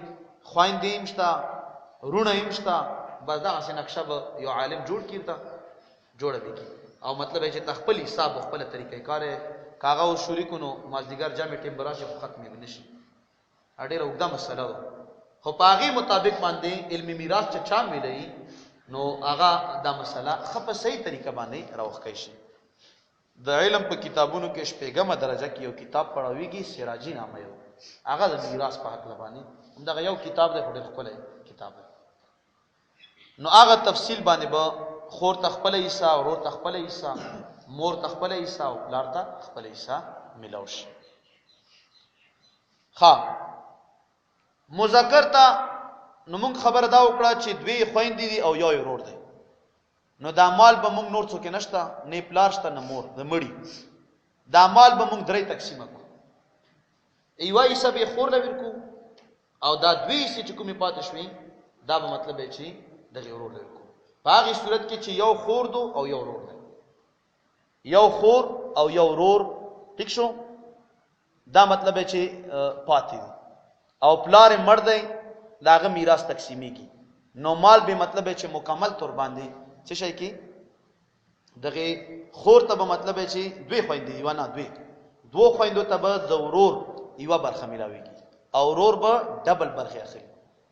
خويندې مشتا، رونه مشتا، بس دا څنګه نقشه به یو عالم جوړ کړي جوړ وکړي. او مطلب چې تخپل حساب خپل طریقې کار کاغه او شریکونو مازدیګر جامع ټیم براشه ختمې بنشي. اډېر وګدا مسله ده، خو پاغي مطابق باندې علمي میراث چې چا ملي نو هغه دا مسله خپ صحیح طریقه باندې راوخی شي. د علم په کتابونو کې شپږمه درجه کې یو کتاب پڑھاویږي سراجی نامه یو، هغه د میراث په حق باندې همدغه یو کتاب دی، خو ډېر ښکلی کتاب دی. نو هغه تفصیل باندې به خور تخپل حصہ، ورور تخپل حصہ، مور تخپل حصہ او پلار ته خپل حصہ ملاو شي. مذکر ته نو موږ خبره دا وکړه چې دوی خويندې دي او یو ورور دی، نو دا مال به موږ نور څوک نشته، نه پلار شته نه مور د مړي. دا مال به موږ درې تقسیم کړو، ایو حصہ به خور لور کو او دا دوی حصے چې کومې پاتې شوي دا به مطلب چې دغه ورور لور کو. په هغه صورت کې چې یو خور دو او یو ورور دی، یو خور او یو ورور ٹھیک شو، دا مطلب چې پاتې دي او پلار مړ دی داغه میراث تقسیمي کی. نو مال به مطلب چې مکمل تور باندې څه شي کی دغه خور ته به مطلب چې دوی خويندې یو نه دوه خويندو ته به د ورور یو برخه ملاويږي او ورور به ډبل برخه اخلي.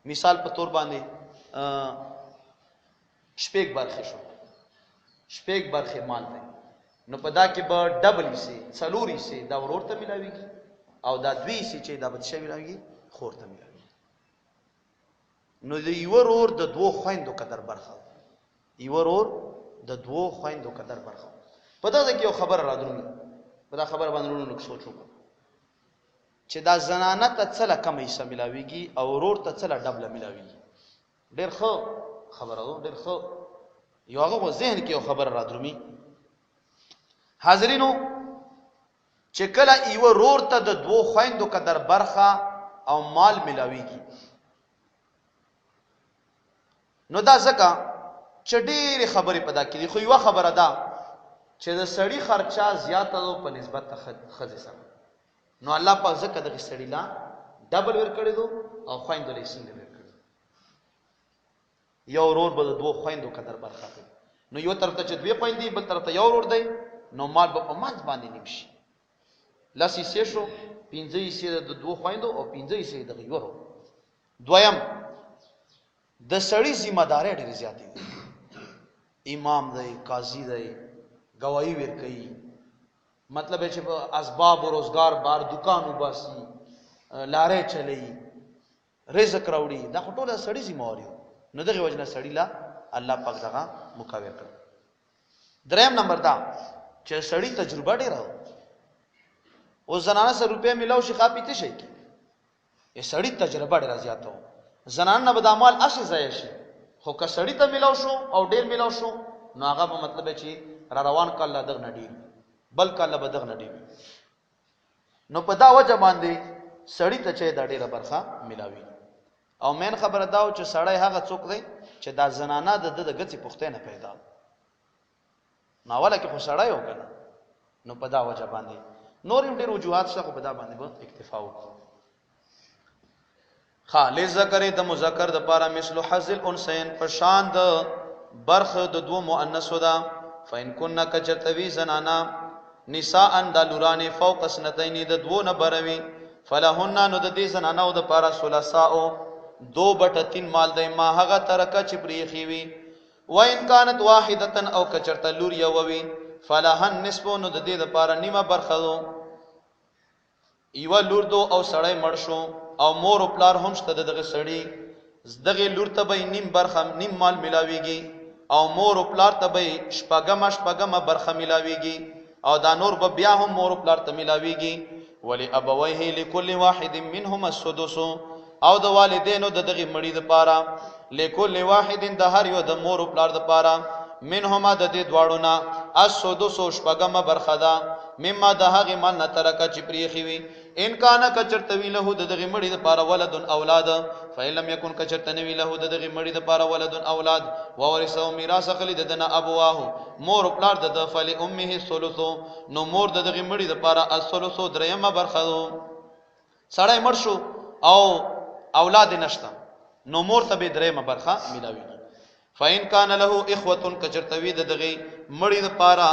مثال په تور باندې شپږ برخه شو، شپږ برخه مال دی، نو په دا کې به ډبل سي څلوري سي دا ورور ته ملاويږي او دا دوی سي چې دا به څه ملاويږي خور ته ملاويږي. نو د یو ورور د دوه خويندو قدر برخه، یو ورور د دوه خويندو قدر برخه. په دا کې یو خبر را درومي، په دا خبر باندې ورونو سوچو چې دا زنانه ته څه کم حصہ ملاويږي او ورور ته څه ډبل ملاويږي. ډېر ښه خبره ده، ډېر ښه یو هغه ذهن کې یو خبر را درومي. حاضرینو چې کله یو ورور ته د دوه خويندو قدر برخه او مال ملاويږي، نو دا ځکه چې ډېرې خبرې پدا کړي، خو یو خبره ده چې د سړی خرچه زیاته ده په نسبت ته ښځې سره. نو الله پاک ځکه دغه سړی لا ډبل ورکړی دو او خویندو له څنګه ورکړي. یو ورور به د دوه خویندو قدر برخه کوي، نو یو طرف ته چې دوی خویندې بل طرف ته یو ورور دی، نو مال به په منځ باندې نیم شي. لس حصې شو، پنځه حصې د دوه خویندو او پنځه حصې د یو ورور. دویم د سړی ذمہ داري ډېرې زیاتې دي، امام دی، قاضي دی، گواہی ورکوي، مطلب چې په اسباب او روزگار بار دکان وباسي، لارې چلی، رزق راوړي، دا ټول سړی ذمہ واري. نو دغه وجنه سړی لا الله پاک دغه مقابل کړ. دریم نمبر دا چې سړی تجربه ډېره او زنانه سره روپیا ملاو شي خاپیته شي کی، ای سړی تجربه ډېره زیاته و، زنانه به د مال اصل ځای شي، خو که سړی ته ملاو شو او ډېر ملاو شو نو هغه به مطلب چې را روان کله دغه نډیر بل کله به دغه نډیر. نو په دا وجه باندې سړی ته چې دا ډېره برخه ملاوي. او مین خبره دا و چې سړی هغه څوک دی چې دا زنانه د غڅې پختې نه پیدا، ناوله کې خو سړی و کنه نو په دا وجه باندې نور هم ډېر وجوهات شته خو په دا باندې به اکتفا وکړو. لذکر د مذکر د پاره مثل حظ الانثیین په شان د برخه د دو مؤنثو دا فین کن کچتوی زنانا نساء د لورانه فوق سنتین د دو نه بروي فلهن نو د دې زنانو د پاره ثلاثاء 2/3 مال د ما هغه ترکه چې پریخي وي وان كانت واحده او کچرته لور یووي فلهن نصف نو د دې د پاره نیمه برخه دو ایو لور دو او سړی مړ شو او مور او پلار هم شته دغه سړی دغه لور ته به نیم برخه نیم مال ملاويږي او مور او پلار ته به شپږم برخه ملاويږي او دا نور به بیا هم مور او پلار ته ملاويږي ولی ابويه لكل واحد منهما السدس او د والدینو د دغه مړي د پاره لكل واحد د هر یو د مور او پلار د پاره منهما د دې دواړو نه السدس شپږم برخه ده مما د هغه مال نه ترکه چې پریخي وي ان کان کچرتوی له د دغه مړي د پاره ولد اولاد فإن لم يكن کچرتنوی له د دغه مړي د پاره ولد اولاد وورثه میراث خلی د دنا ابواه مور او پلار د فل امه الثلث نو مور د دغه مړي د پاره الثلث درېمه برخه سړی مړ شو او اولاد نشته نو مور ته به درېمه برخه ملاوي. فإن كان له اخوه کچرتوی د دغه مړي د پاره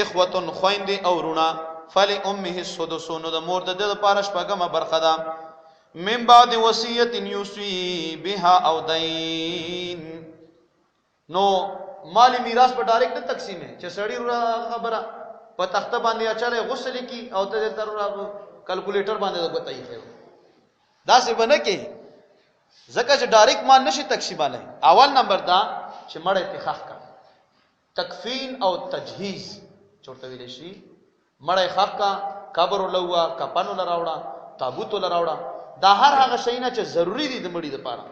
اخوه خويندې او رونه فل امه السدس نو د مور د پاره شپږمه برخه ده من بعد وصیت یوصي بها او دین. نو مالی میراث په ډایرکټ تقسیم ہے چې سړی خبره په تخته باندې اچاله غسل کی او ته تر کیلکولیټر باندې بتایي خو دا څه بنه کې زکه چې ډایرکټ مال نشي تقسیماله. اول نمبر دا چې مړ اتخاخ کا تکفین او تجهیز چورته ویل شي مړی خاک کا قبر ولوا کپانو لراوړه تابوت لراوړه دا هر هغه شی نه چې ضروری دي د مړي لپاره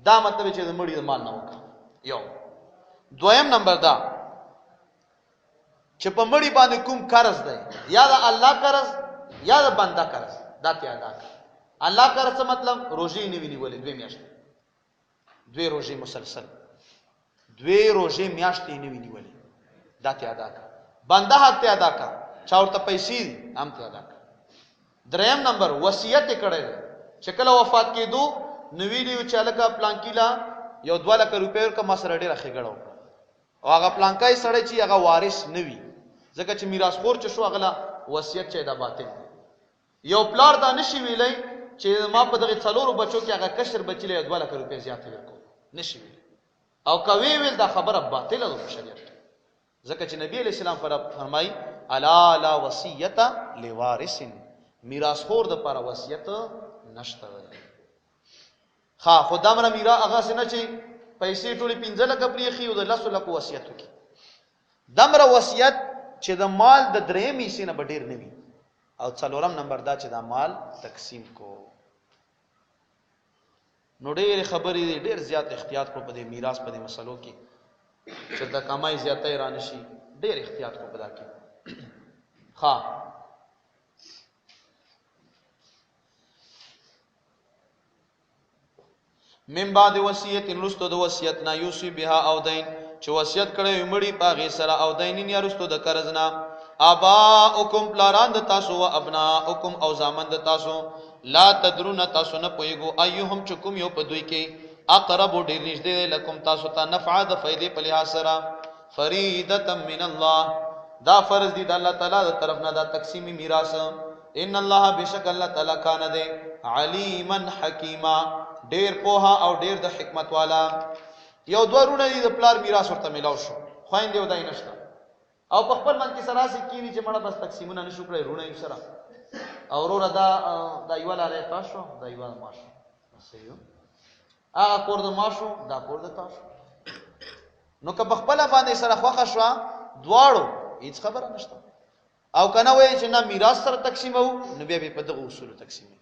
دا مطلب چې د مړي د مال نه وکړه. یو دویم نمبر دا چې په مړي باندې کوم قرض دی یا د الله قرض یا د بنده قرض دا ته ادا کړه. الله قرض مطلب روزي نه ویني ولې دوی میاشتې دوی روزي مسلسل دوی روزي میاشتې نه ویني ولې دا ته ادا کړه. بنده حق ته ادا کړه چا ورته پیسې هم ته ادا کړه. دریم نمبر وصیت کړي چې کله وفات کېدو نو ویډیو چالکا پلانکیلا یو 2 لک روپۍ کا مسره ډیره خېګړو او هغه پلانکای سړی چې هغه وارث نوي ځکه چې میراث خور چې شو هغه وصیت چې دا باطل. یو پلار دا نشي ویلای چې ما په دغه څلورو بچو کې هغه کشر بچی له 2 لک روپۍ زیات ورکو نشي ویل او کوي ویل دا خبره باطله ده په شریعت ځکه چې نبی علیہ السلام فرمای الا لا وصیت لوارث میراث خور د پر وصیت نشته. خدا مر میرا هغه سينه چې پیسې ټولې 15 لک پریخي او د 10 لک وصیت وکي دمر وصیت چې د مال د درېمې سینه بډیر نوي او څلورم نمبر دا چې دا مال تقسیم کو. نو ډېر خبرې ډېر زیات احتیاط کو په دې میراث په دې مسلو کې چې د کمای زیاتې رانه شي ډېر احتیاط کو پدا کې. من بعد وصیت رستو د وصیت نا یوسی بها او دین چې وصیت کړي مړی پاغه سره او دین یا رستو د قرض نا اباؤکم پلاران د تاسو او ابناؤکم او زامن د تاسو لا تدرون تاسو نه پويګو ايهم چکم یو په دوی کې اقرب ډیر نږدې لکم تاسو ته نفع د فائدې په لحاظ سره فریضه من الله دا فرض دي د الله تعالی د طرف نه دا تقسیمی میراث. ان الله بشک الله تعالی کان دے علیما حکیما ډیر پوها او ډیر د حکمت والا. یو دورونه دي د پلار میراث ورته ملاو شو خويندې ودای نشته او په خپل من کې سراسي کیږي چې مړه بس تقسیمونه نشو کړی رونه یې سره او ورور دا یو لاره تاسو دا یو ماشو صحیح هغه کور د ماشو دا کور د تاسو نو که بخپله باندې سره خوخه شو دواړو هیڅ خبره نشته او کنه وای چې نه میراث سره تقسیمو نو بیا په دغه اصول تقسیمي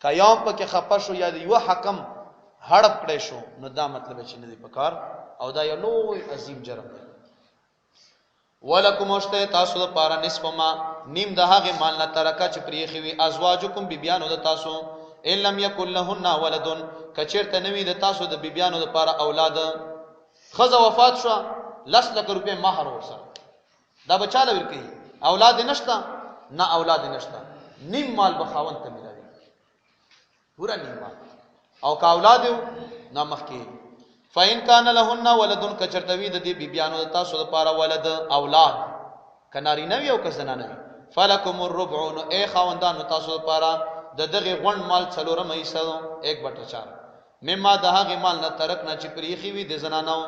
کایام پکې خپه شو یا یو حکم هړپ کړی شو نو دا مطلب چې نه دی پکار او دا یو لوی عظیم جرم دی. ولکم اشته تاسو د پارا نصف ما نیم د هغه مال نه ترکا چې پریخي وي ازواجکم بیبیانو د تاسو ان لم یکن لهن ولد کچرته نوی د تاسو د بیبیانو د پارا اولاد خزه وفات شو 10 لک روپے مہر ورسره دا بچاله ورکی اولاد نشتا نه اولاد نشتا نیم مال بخاون ته ملاوي پورا نیم مال او کا اولاد نه مخکی فین کان لهن ولدن کچرتوی د دې بیبیانو تاسو لپاره ولد اولاد کناری نوی او کزنانه فلکم الربع نو ای خاوندانو تاسو لپاره د دغه غون مال څلورم حصہ 1/4 مما دهغه مال نه ترک نه چې پریخي وي د زنانو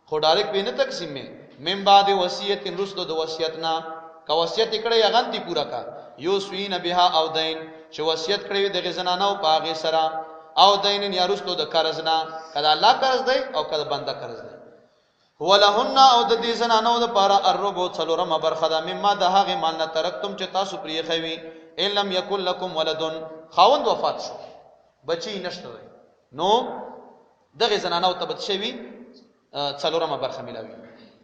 خو ډایرک به نه تقسیم می من بعد وصیت رسل د وصیت نه کا وصیت کړي غنتی پورا کا یو سوین بها او دین چې وصیت کړي د زنانو پاغه سره او دین یا رسل د قرض نه کله الله قرض دی او کله بنده قرض دی ولهن او د دې زنانو د پارا الربع څلورم برخه ده مما دهغه مال نه ترکتم چې تاسو پریخي وي ان لم یکن لكم ولد خاوند وفات شو بچی نشته نو دغه زنانو ته بچ شوی څلورمه برخه ملاوي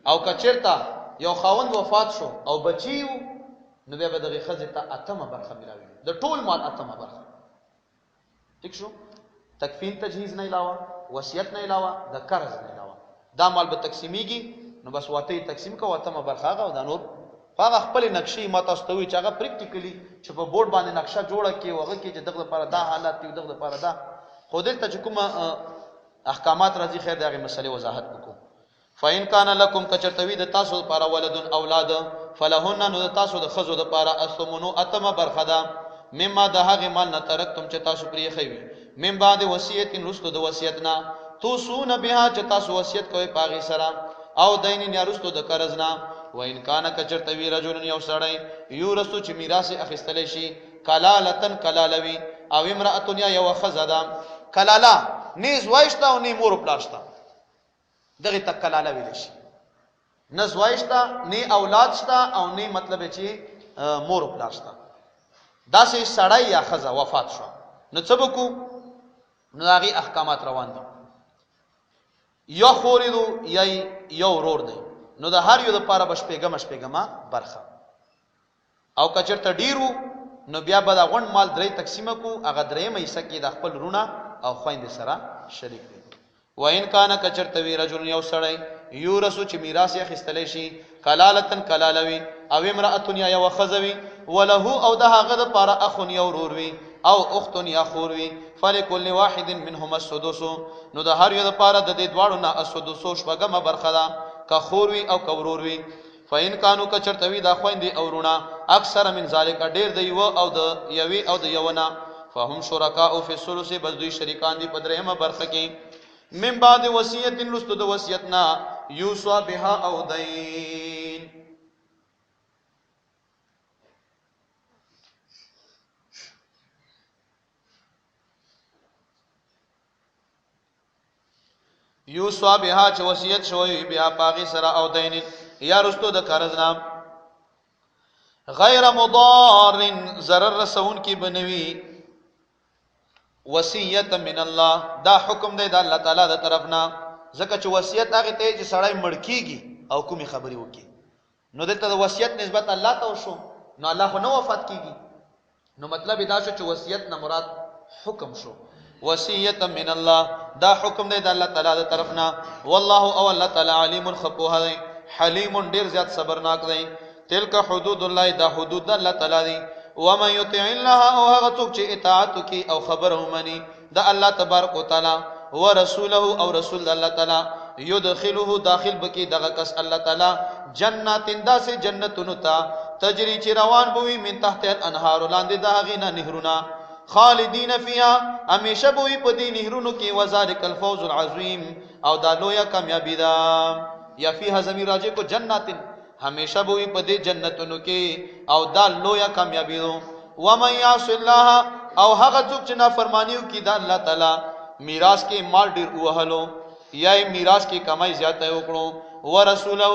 او کچرتا یو خاوند وفات شو او بچیو نو بیا به دغه خزه ته اتمه برخه ملاوي د ټول مال اتمه برخه ٹھیک شو تکفین تجهیز نه علاوه وصیت نه علاوه د قرض نه علاوه دا مال به تقسیمیږي نو بس واته تقسیم کا اتمه برخه او د نور هغه خپل نقشې ماته استوي چې هغه پریکټیکلی چې په بورډ باندې نقشه جوړه کی وغه کې چې دغه لپاره دا حالات دی دغه لپاره دا خو دلته چې کوم احکامات راځي خیر دغه مسلې وضاحت وکړو فین کان لکم کچرتوی د تاسو لپاره ولدن اولاد فلهن نو د تاسو د خزو د لپاره اسمنو اتمه برخه ده مما دهغه مال نه ترکتم چې تاسو پرې خوي من بعد وصیت رسل د وصیت نه تو سون بها چې تاسو وصیت کوي پاغي سره او دین یا رسل د قرض نه و ان کان کچرتوی رجل یو سړی یو رسو چې میراث اخیستل شي کلالتن کلالوی او امراه یا یو خزدا کلالا نیز وایشتا او نی مور پلاشتا دغه تک کلاله ویل شي نز وایشتا نی اولاد شتا او نی مطلب چې مور پلاشتا دا سه سړی یا خزا وفات شو نو څبکو نو هغه احکامات روان دي یا خوریدو یا یو رور دی نو د هر یو د پاره بشپېګما برخه او کچرته ډیرو نو بیا به دا غون مال درې تقسیم کو هغه درې مېسه کې د خپل رونه او خويند سره شریک دي و ان کان کچرته وی رجل یو سړی یو رسو چې میراث یې خستلې شي کلالتن کلالوي او امراه یا یو خزوي وله او د هغه د پاره اخون یو رور وي او اخت یا خور وي فلکل واحد منهم السدس نو د هر یو د پاره د دې دواړو نه السدس شپږمه برخه ده کا خور وي او کورور وي فین کانو کچرتوی دا خويندې او رونه اکثر من ذالک ډیر دی و او د یوي او د یونا فهم شرکاء فی الثلث بس دوی شریکان دي په درېمه برخه کې من بعد وصیت رستو د وصیتنا یوسوا بها او دین یوسوا بها چې وصیت شوی بیا پاغي سره او دین یا رستو د قرض نام غیر مضار ضرر رسون کی بنوي وصیت من الله دا حکم دی د الله تعالی د طرفنا ځکه چې وصیت هغه ته چې سړی مړکیږي او کومي خبري وکي نو دلته د وصیت نسبت الله ته وشو نو الله خو نو وفات کیږي نو مطلب دا شو چې وصیت نه مراد حکم شو وصیت من الله دا حکم دی د الله تعالی د طرفنا والله او الله تعالی علیم خبوه دی حلیم ډیر زیات صبرناک دی تلک حدود الله دا حدود الله تعالی دی ومن يطع الله او هغه څوک چې اطاعت کوي او خبره ومني د الله تبارک وتعالى ورسوله او رسول الله تعالی يدخله داخل بکی دغه کس الله تعالی جنات انداس جنتونو تا تجری چې روان بوي من تحت الانهار لاندې دغه نه نهرونه خالدین فیها همیشه بوي په دې نهرونو کې وذالک الفوز العظیم او دا لویا کامیابی ده یا فیها زمیر راجه کو جنات ہمیشہ بوئی پدے جنتونو کې او دا لویا کامیابی دو ومن یعص الله او هغه څوک چې نافرمانیو کې دا الله تعالی میراث کې مال ډیر وهلو یا میراث کې کمای زیاته وکړو ورسوله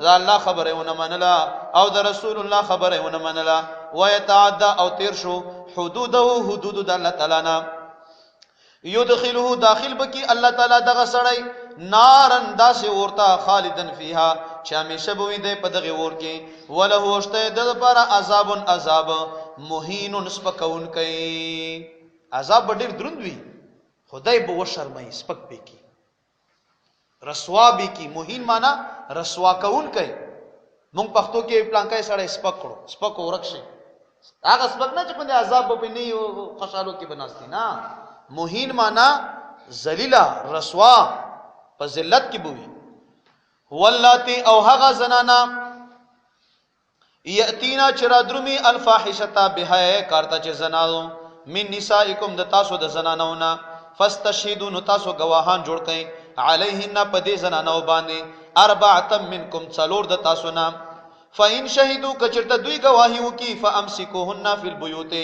دا الله خبره ونه منلا او دا رسول الله خبره ونه منلا ويتعدى او تیر شو حدوده حدود د الله تعالی نه يدخله داخل بکی الله تعالی دغه سړی نارن داسه ورتا خالدن فیها چې همیشه بوي د په دغه ور کې وله هوشته د لپاره عذاب مهین سپکون کوي عذاب ډیر دروند وي خدای به وشرمای سپک به کی رسوا به کی مهین معنا رسوا کون کوي مونږ پښتو کې پلانکای سره سپک کړو سپک ورکشي هغه سپک نه چې په عذاب په نه یو خوشالو کې بناستي نه موهین معنا ذلیلا رسوا په ذلت کې بوي واللاتی او هغه زنانا یاتینا چرادرمی الفاحشتا بهای کارتا چې زنانو من نسائکم د تاسو د زنانونا فاستشهدوا نو تاسو گواهان جوړ کئ علیهن پدې زنانو باندې اربعه منکم څلور د تاسو نام فإن شهدوا کچرته دوی گواهی وکي فامسكوهن فی البیوت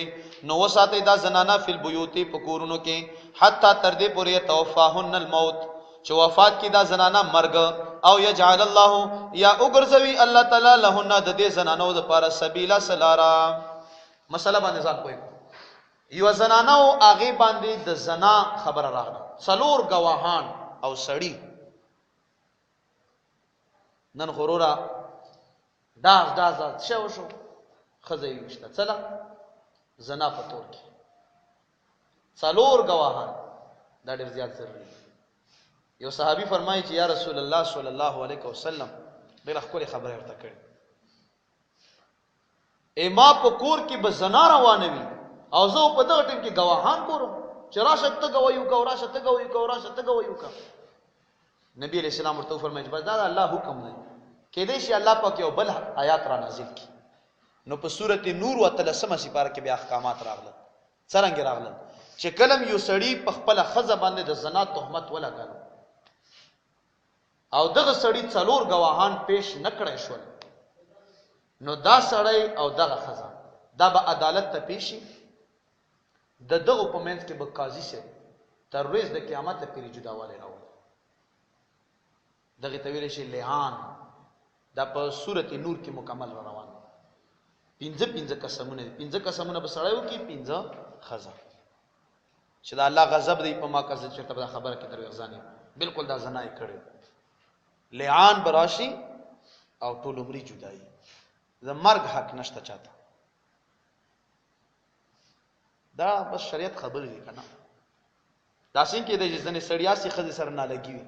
نو وساته دا زنانا فی البیوت پکورونو کې حتا تر دې پورې توفاهن الموت چې وفات کی دا زنانا مرګ او یجعل الله یا وګرځوي الله تعالی لهن د دې زنانو د پاره سبیلا سلارا مسله باندې ځان کوی یو زنانا او هغه باندې د زنا خبر راغله څلور گواهان او سړی نن غرورا داز شو خزې وشته چلا زنا په تور کې څلور گواهان دا ډېر زیات ضروري یو صحابي فرمایي چې یا رسول الله صلی الله علیه وسلم ډېر خپل خبره ورته کړې ما په کور کې به زنا روانه وي او زه په دغه ټیم کې گواهان ګورم چې راشه ته گواهی وکړه راشه ته گواهی وکړه راشه ته گواهی وکړه نبی علیہ السلام ورته فرمایي چې بس دا الله حکم دی کېدې شي الله پاک یو بل آیات را نازل کړي نو په سورۃ نور و 13 سپاره کې بیا احکامات راغلل څنګه راغلل چې کلم یو سړی په خپل خزه باندې د زنا تهمت ولګاله او دغه سړی څلور گواهان پیش نکړای شول نو دا سړی او دغه خزه دا به عدالت ته پیشي د دغه په منځ کې به قاضي سي تر ورځ د قیامت پورې جداواله راوړي دغه تویل شي لعان دا په سورۃ نور کې مکمل روان پنځه قسمونه به سړیو کې پنځه خزه چې دا الله غضب دی په ما کزه چې تبه خبره کې درو ځانې بالکل دا زنا یې کړو لعان براشي او ټول عمرې جدایي د مرګ حق نشته چاته دا بس شریعت خبر دی کنه دا څنګه کې د ځنې سړیا سي خزه سره نه لګي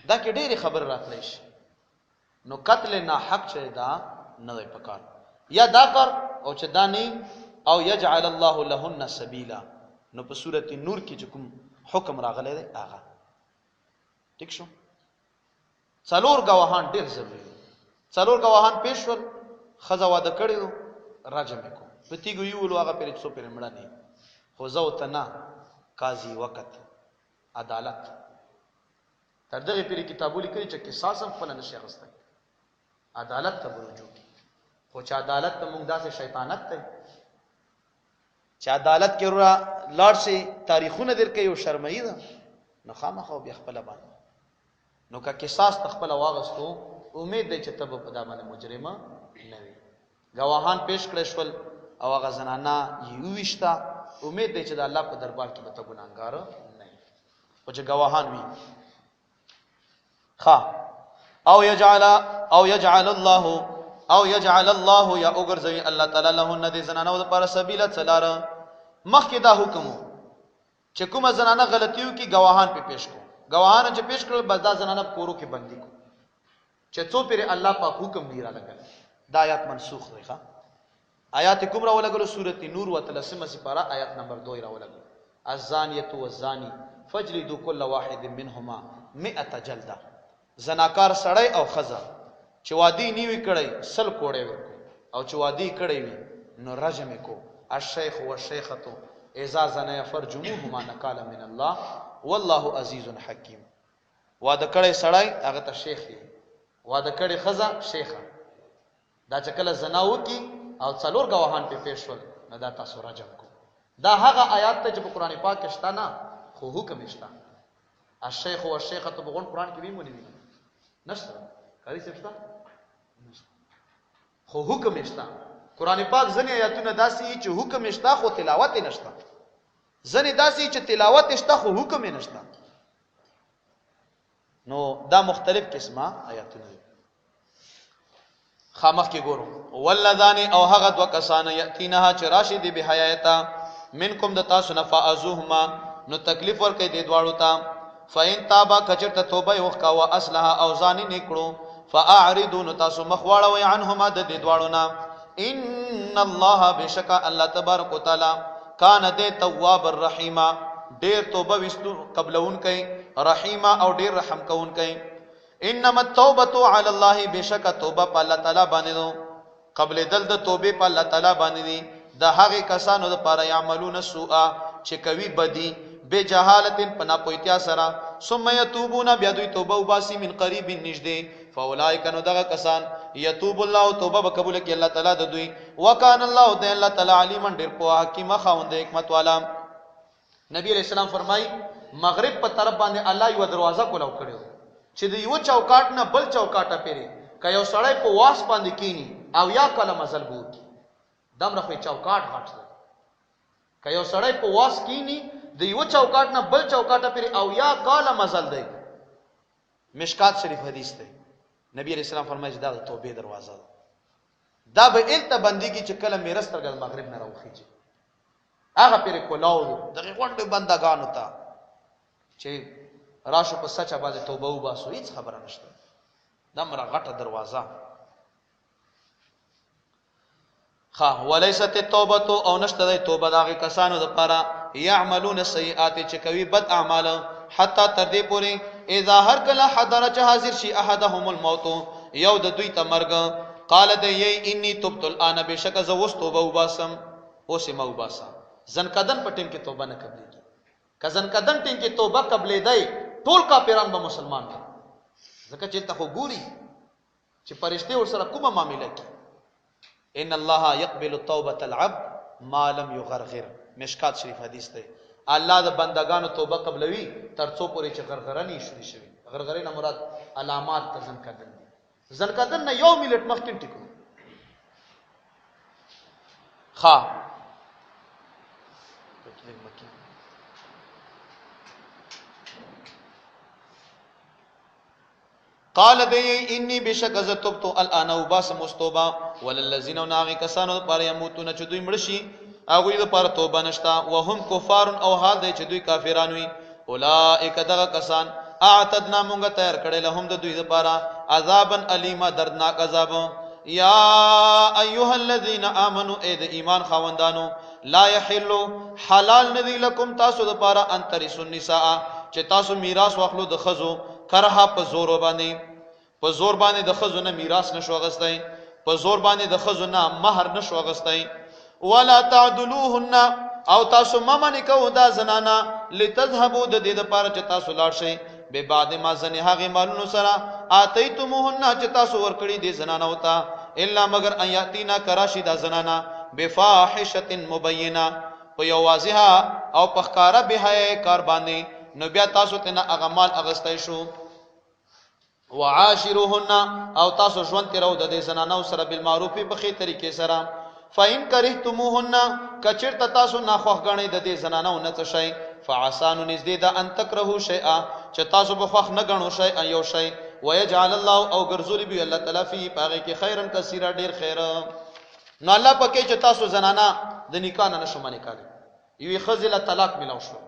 دا کې ډېری خبر راتلی شي نو قتل نه حق چې دا نه وي پکار یا دا کار او چې دا نه او یجعل الله لهن سبیلا نو په سورۃ نور کې چې کوم حکم راغلی دی هغه ٹھیک شو څلور گواهان ډېر ضروري څلور گواهان پېښول خزه واده کړی راجم کو پتی ګو یو لو هغه پرې څو پرې مړه نه خو زو تنا قاضي وقت عدالت تر دغه پیری کتابو لیکي چې قصاص هم خپل نشي غسته عدالت ته رجوع خو چې عدالت ته موږ داسې شیطانت ته چې عدالت کې را لاړ شي تاریخونه درکې یو شرمایي ده نو خامخو بیا خپل باندې نو که قصاص تخپل واغستو امید دی چې تب په دامن مجرمه نه وي گواهان پیش کړل شول او هغه زنانا یو وشتا امید دی چې د الله په دربار کې به ته ګناهګار نه وي او چې گواهان وي او یجعل الله یا اوغرزوی الله تعالی لهن د زنانو لپاره سبیل څلار مخکې دا حکم چې کومه زنانه غلطیو کې گواهان په پیش کو گواهان چې پیش کړل بس دا زنانه کورو کې بندي کو چې څو پیر الله پاک حکم دی را لګل دا آیات منسوخ دی ښا آیات کوم را ولګلو سورۃ نور و 13 سپاره آیات نمبر 2 را ولګلو الزانیه والزانی فجلدوا كل واحد منهما 100 جلده زناکار سړی او خزه چې وادي نیوي کړي سل کوړې ورکو او چې وادي کړي وي نو رجم کو الشیخ والشیخه اذا زنا فرجموهما نکال من الله والله عزیز حکیم واده کړي سړی هغه ته شیخ دی واده کړي خزه شیخه دا چې کله زنا وکي او څلور گواهان په پیښول نو دا تاسو رجم کو دا هغه آیات ته چې په قران پاک کې شته نه خو حکم شته الشیخ والشیخه په قران کې ویمونی نشته کاری سپستا خو حکم اشتا قرآن پاک زنی آیاتونه داسی چې حکم اشتا خو تلاوت نشتا زنی داسی چې تلاوت اشتا خو حکم نشتا نو دا مختلف قسمه آیاتونه خامخ کې ګورو ولذان او هغه دو کسان یاتینها چراشی دی به حیاتا منکم د تاسو نفعذوهما نو تکلیف ور کوي د دواړو ته فین تابا کچرت توبه وکا وا اصلها او ځان نکړو فاعرضوا تاسو مخواړه عنهما د دې دواړو نه. ان الله بشک الله تبارک وتعالى کان دې تواب الرحیم ډیر توبه وستو قبلون کوي رحیم او ډیر رحم کون کوي. انما التوبه علی الله بشک توبه په الله تعالی باندې نو قبل دل د توبه په الله تعالی باندې دي د هغه کسانو د پاره یعملون السوء چې کوي بدی به جهالتن پنا پویتیا سرا ثم یتوبون بیا دوی توبه وباسي من قریب نږدې فاولائک نو دغه کسان یتوب الله توبه قبول کی الله تعالی د دوی وکانه الله د الله تعالی علیما ډیر په حکیم خوند حکمت والا. نبی علیہ السلام فرمای مغرب په طرف باندې الله یو دروازه کولاو کړو چې د یو چوکاټ نه بل چوکاټه پیری ک یو سړی په واس باندې کینی او یا کله مزل بو کی دمره خو چوکاټ غټ ک یو سړی په واس کینی د یو چوکاټ نه بل چوکاټه پیری او یا کله مزل دی. مشکات شریف حدیث دی. نبی علیہ السلام فرمایي دا توبې دروازه دا به الته بندګي چې کله میرس ترګل مغرب نه راوخیږي هغه پیر کولاو دغه غونډه بندگانو ته چې راشو په سچا باندې توبه وباسو هیڅ خبره نشته دا مره غټه دروازه. خا وليست التوبه او نشته د توبه دغه کسانو د پاره يعملون السيئات چې کوي بد اعمال حتا تر دې پوري اذا هر کله حضر چې حاضر شي احدهم الموت یو د دوی ته مرګ قال د ی انی تبت الان بشک ز وس توبه وباسم اوس ما وباسا زنکدن پټیم کې توبه نه قبلېږي که زنکدن ټیم کې توبه قبلې دی ټول کافران به مسلمان دي ځکه چې ته خو ګوري چې فرشتي ور سره کومه معاملې کوي. ان الله يقبل توبه العبد ما لم يغرغر مشکات شریف حدیث دی. الله د بندگانو توبه قبلوي ترڅو پورې چې غرغره نه شوري شوی. غرغره نه مراد علامات د زنکدن دي. زنکدن نه یو منټ مخکې ټیکو ها قال دی انی بشک از توبت الان وباس مستوبا وللذین ناغی کسانو پر یموتون چې دوی مړشي هغه د پر توبه نشتا وهم کفار او حال دی چې دوی کافرانو وي اولئک دغه کسان اعتدنا مونږه تیار کړل لهم د دوی لپاره عذابا الیما دردناک عذاب. یا ایها الذین آمنوا اے د ایمان خاوندانو لا یحل حلال ندی لکم تاسو لپاره ان ترثوا النساء چې تاسو میراث واخلو د خزو کرها په زور باندې د خزو نه میراث نشو غستای په زور باندې د خزو نه مہر نشو غستای. ولا تعدلوهن او تاسو ممن کو دا زنانا لتذهبوا د دې لپاره چې تاسو لاړ شئ به بعد ما زنه هغه مالونو سره اتیتموهن چې تاسو ورکړي دي زنانا وتا الا مگر ایاتینا کراشی دا زنانا بفاحشه مبینه په یو واضحه او پخکاره به کار باندې نو بیا تاسو ته نه اغمال اغستای شو. وعاشروهن او تاسو ژوند کې راو د دې زنانو سره بالمعروف په خې طریقې سره. فإن کرهتموهن کچرت تاسو نه خوښ غنئ د دې زنانو نه څه شي فعسان نزدې دا ان تکرهو شیئا چې تاسو به خوښ نه غنو شي یو شي ويجعل الله او ګرځولي به الله تعالی فی پاغه کې خیرن کثیره ډیر خیر. نو الله پکې چې تاسو زنانا د نکاح نه نشو باندې کاږي یوې خزله طلاق ملو شو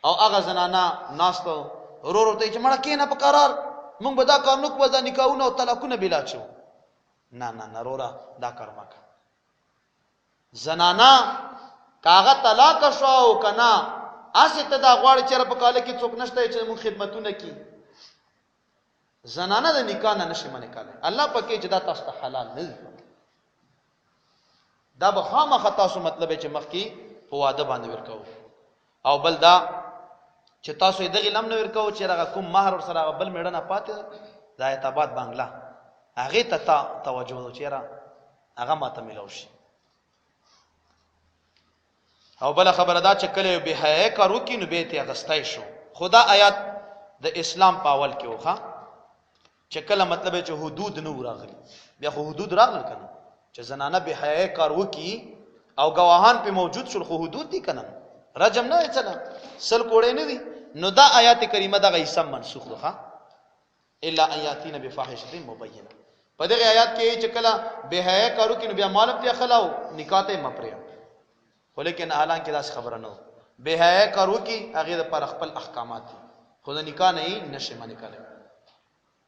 او هغه زنانا ناستو ورور ته چې مړه کینه په قرار مونږ به دا کار نو کوو دا نکاحونه او طلاقونه بلا چو نه نه نه رورا دا کار مکه زنانا کاغه طلاق شو او کنا اسه ته دا غواړي چې په کاله کې څوک نشته چې مونږ خدمتونه کی زنانا د نکاح نه نشي باندې کاله الله پکې چې دا تاسو ته حلال نه دا به خامخا تاسو مطلب چې مخکي په واده باندې ورکو او بل دا چې تاسو دغه لم نه ورکو چې هغه کوم مہر ور سره بل میړه نه پاتې د ایتابات بنگلا هغه ته توجه وچیرا هغه ماته ملو شي. او بل خبره دا چې کله به حیا کارو کې نو به ته غستای شو. خدا آیات د اسلام پاول کې وخا چې کله مطلب چې حدود نه راغلي بیا خو حدود راغلل کنه چې زنانه به حیا کارو کې او گواهان په موجود شول خو حدود دي کنه رجم نه چلا سل کوړې نه دي نو دا آیات کریمه دا غیسم منسوخ ده الا ایاتین بفاحشه مبینه. په دغه آیات کې چې کله به حیا کارو کې نو بیا مالم ته خلاو نکاح ته مپریا ولیکن اعلان کې داس خبره نه به حیا کارو کې هغه پر خپل احکامات خود نکاح نه نشه باندې کړي.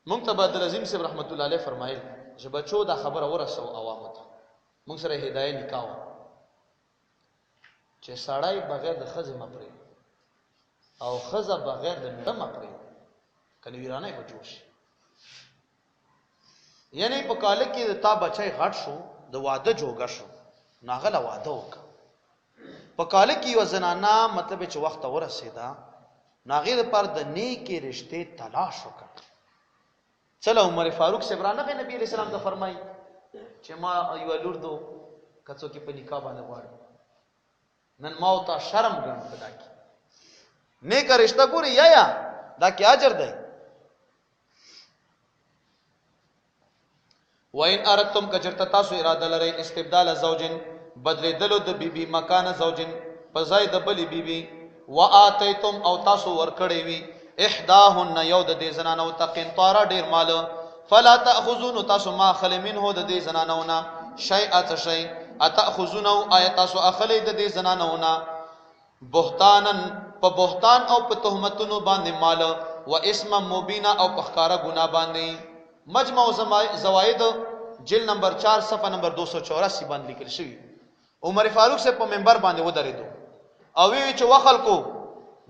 مونږ ته عبد العظیم صاحب رحمت الله علیه فرمایل چې بچو دا خبره ورسو عوامو ته مونږ سره هدايه نکاح چې سړی بغیر د خزه مپري او خزه بغیر د مړه مپري کني ویرانه به جوړ شي. یعنی په کال کې تا بچای غټ شو د واده جوګه شو ناغله واده وک په کال کې یو زنانه مطلب چې وخت ورسېدا ناغیر پر د نیکی رشته تلاش وکړ. چلو عمر فاروق سے برانه نبی علیہ السلام ته فرمای چې ما یو لور دو کڅو کې په نکاح باندې غواړم نن ما او تا شرم ګڼ پدا کی نیک رشتہ ګوري یا دا کی اجر دی. وَإِنْ أَرَدْتُمْ كَجَرْتَ تاسو اراده لرئ استبدال زوجن بدلیدلو د بیبي مکان زوجن پزای د بلی بیبي وآتیتم او تاسو ورکړی وی احداهن یو د دې زنانو تقنطار ډیر مال فلا تاخذون تاسو ما خل منه د دې زنانو نا شیئا شیء اتاخذون آیات تاسو اخلی د دې زنانو نا بهتانن په بهتان او په تهمتونو باندې مال و اسم مبینا او په ښکارا ګنا باندې. مجمع زوائد جلد نمبر 4 صفحه نمبر 284 باندې لیکل شوی. عمر فاروق سے په منبر باندې ودرېدو او وی چې وخل کو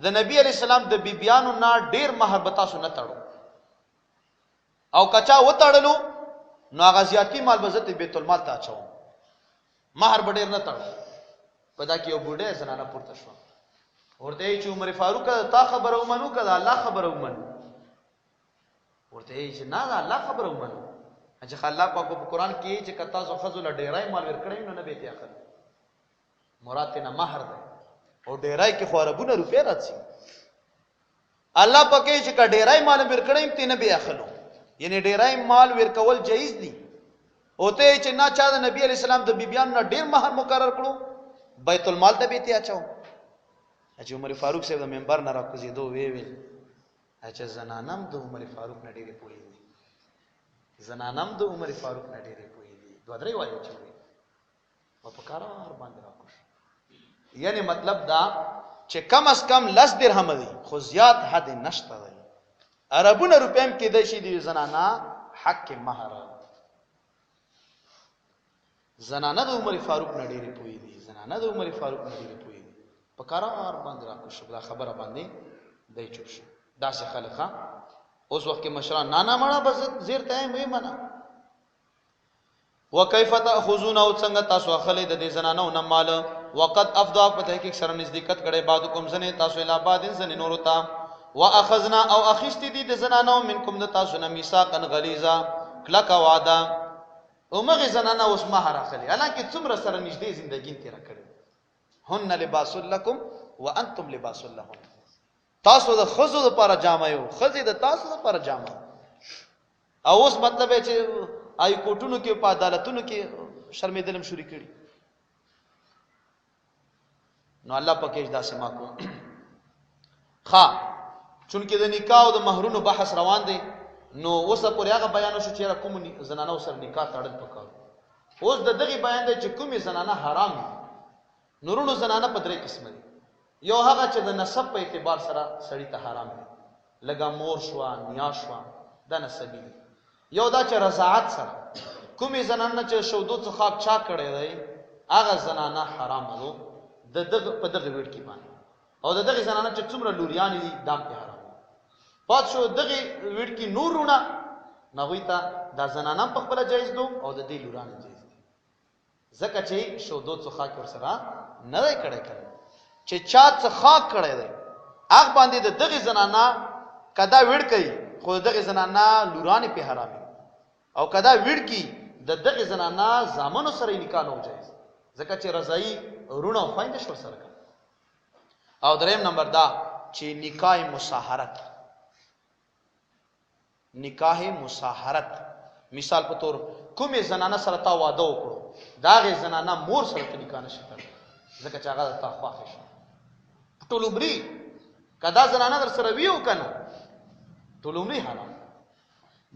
د نبی علی السلام د بیبیانو نه ډیر مہر بتا سو نه تړو او کچا وتړلو نو غزیاتی مال بزت بیت المال ته اچو مہر بډیر نه تړو پدا کې یو بوډه زنانه پورته شو ورته چې عمر فاروق تا خبر او منو کړه الله خبر او منو ورته چې نه الله خبر او منو چې الله پاک په قران کې چې کتا زو خذل ډیرای مال ورکړی نو نه به تی اخر مراد نه مہر ده او ډیرای کې خوربونه روپې راځي الله پاک چې کا ډیرای مال ورکړی تی نه به اخلو یعنی ډیرای مال ورکول جایز دي اوته چې نه چا د نبی علی السلام د بیبیان نه ډیر مہر مقرر کړو بیت المال ته به تی اچو. چې عمر فاروق صاحب د منبر نه راکوزیدو وی چې زنانم د عمر فاروق نه ډیره پوي دي زنانم د عمر فاروق نه ډیره پوي دي دوه درې وایي چې و په قرار باندې راکوش یعنی مطلب دا چې کم از کم 10 درهم دي خو زیات حد نشته دی عربونه روپیم کې د شي دي زنانا حق مہر زنانه د عمر فاروق نه ډیره پوي دي زنانه د عمر فاروق نه ډیره پوي دي په قرار باندې راکوش دا خبره باندې دای چوب شو داسې خلقه اوس وخت کې مشران نانا مړه بس زیر ته مې منا وکيف تاخذون او څنګه تاسو اخلي د دې زنانو نه مال وقد افضا په تحقیق سره نزدېکت کړي بعد کوم زنه تاسو اله بعد زنه نور تا واخذنا او اخستي دي د زنانو منکم د تاسو نه میثاقا غلیظا کلک وعده او مغه زنانه اوس مہر اخلي حالانکه څومره سره نږدې ژوندۍ تیر کړي هن لباس لكم وانتم لباس لهم تاسو د خزو د لپاره جامه یو خزې د تاسو د لپاره جامه او اوس مطلب چې آی کوټونو کې په عدالتونو کې شرمېدلم شروع کړي نو الله پاکه داسې ما کو ها چونکه د نکاح او د مہرونو بحث روان دی نو اوس پورې هغه بیان شو چې کوم زنانه سره نکاح تړل پکاو اوس د دغه بیان دی چې کومه زنانه حرام دي نورونو زنانه په درې قسم دي یو هغه چې د نسب په اعتبار سره سړی ته حرام دي لکه مور شو نیا شو د نسبی یو دا چې رضاعت سره کومې زنانه چې شودو څخه چا کړي دی هغه زنانه حرام ده د دغه په دغه وړ کې باندې او د دغه زنانه چې څومره لوریان دي دام په حرام پات شو دغه وړ کې نورونه نغوي ته د زنانه په خپل جایز دو او د دې لوران جایز دي ځکه چې شودو څخه کور سره نه دی کړي چې چا څخه کړي دی هغه باندې د دغه زنانه کدا وړ کوي خو دغه زنانه لوران په حرام او کدا وړ کی د دغه زنانه زامنو سره نکاح نه جایز ځکه چې رضای رونه خويند شو سره او دریم نمبر دا چې نکاح مصاهرت مثال په تور کومه زنانه سره تا واده وکړو داغه زنانه مور سره نکاح نشي کړی ځکه چې هغه تا خواخې شو ټولومري کدا زنانه در سره ویو کنه ټولومري حرام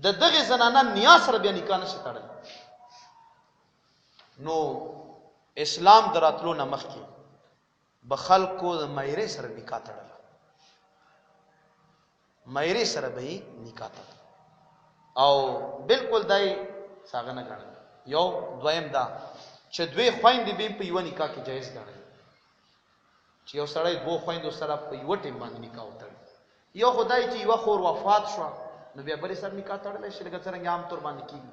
د دغه زنانه نیا سره بیا نکاح نشي تړل نو اسلام دراتلو نه مخکي بخلکو د مایره سره نکاح تړل مایره سره به نکاح تړل او بالکل دای څنګه نه غواړي. یو دویم دا چې دوی خويندې به په یو نکاح کې جایز ګڼي، چې یو سړی دوه خويندو سره په یو ټیم باندې نکاح وتړي. یو خدای چې یو خور وفات شو نو بیا بل سره نکاح تړل شي، لکه څنګه عام طور باندې کیږي.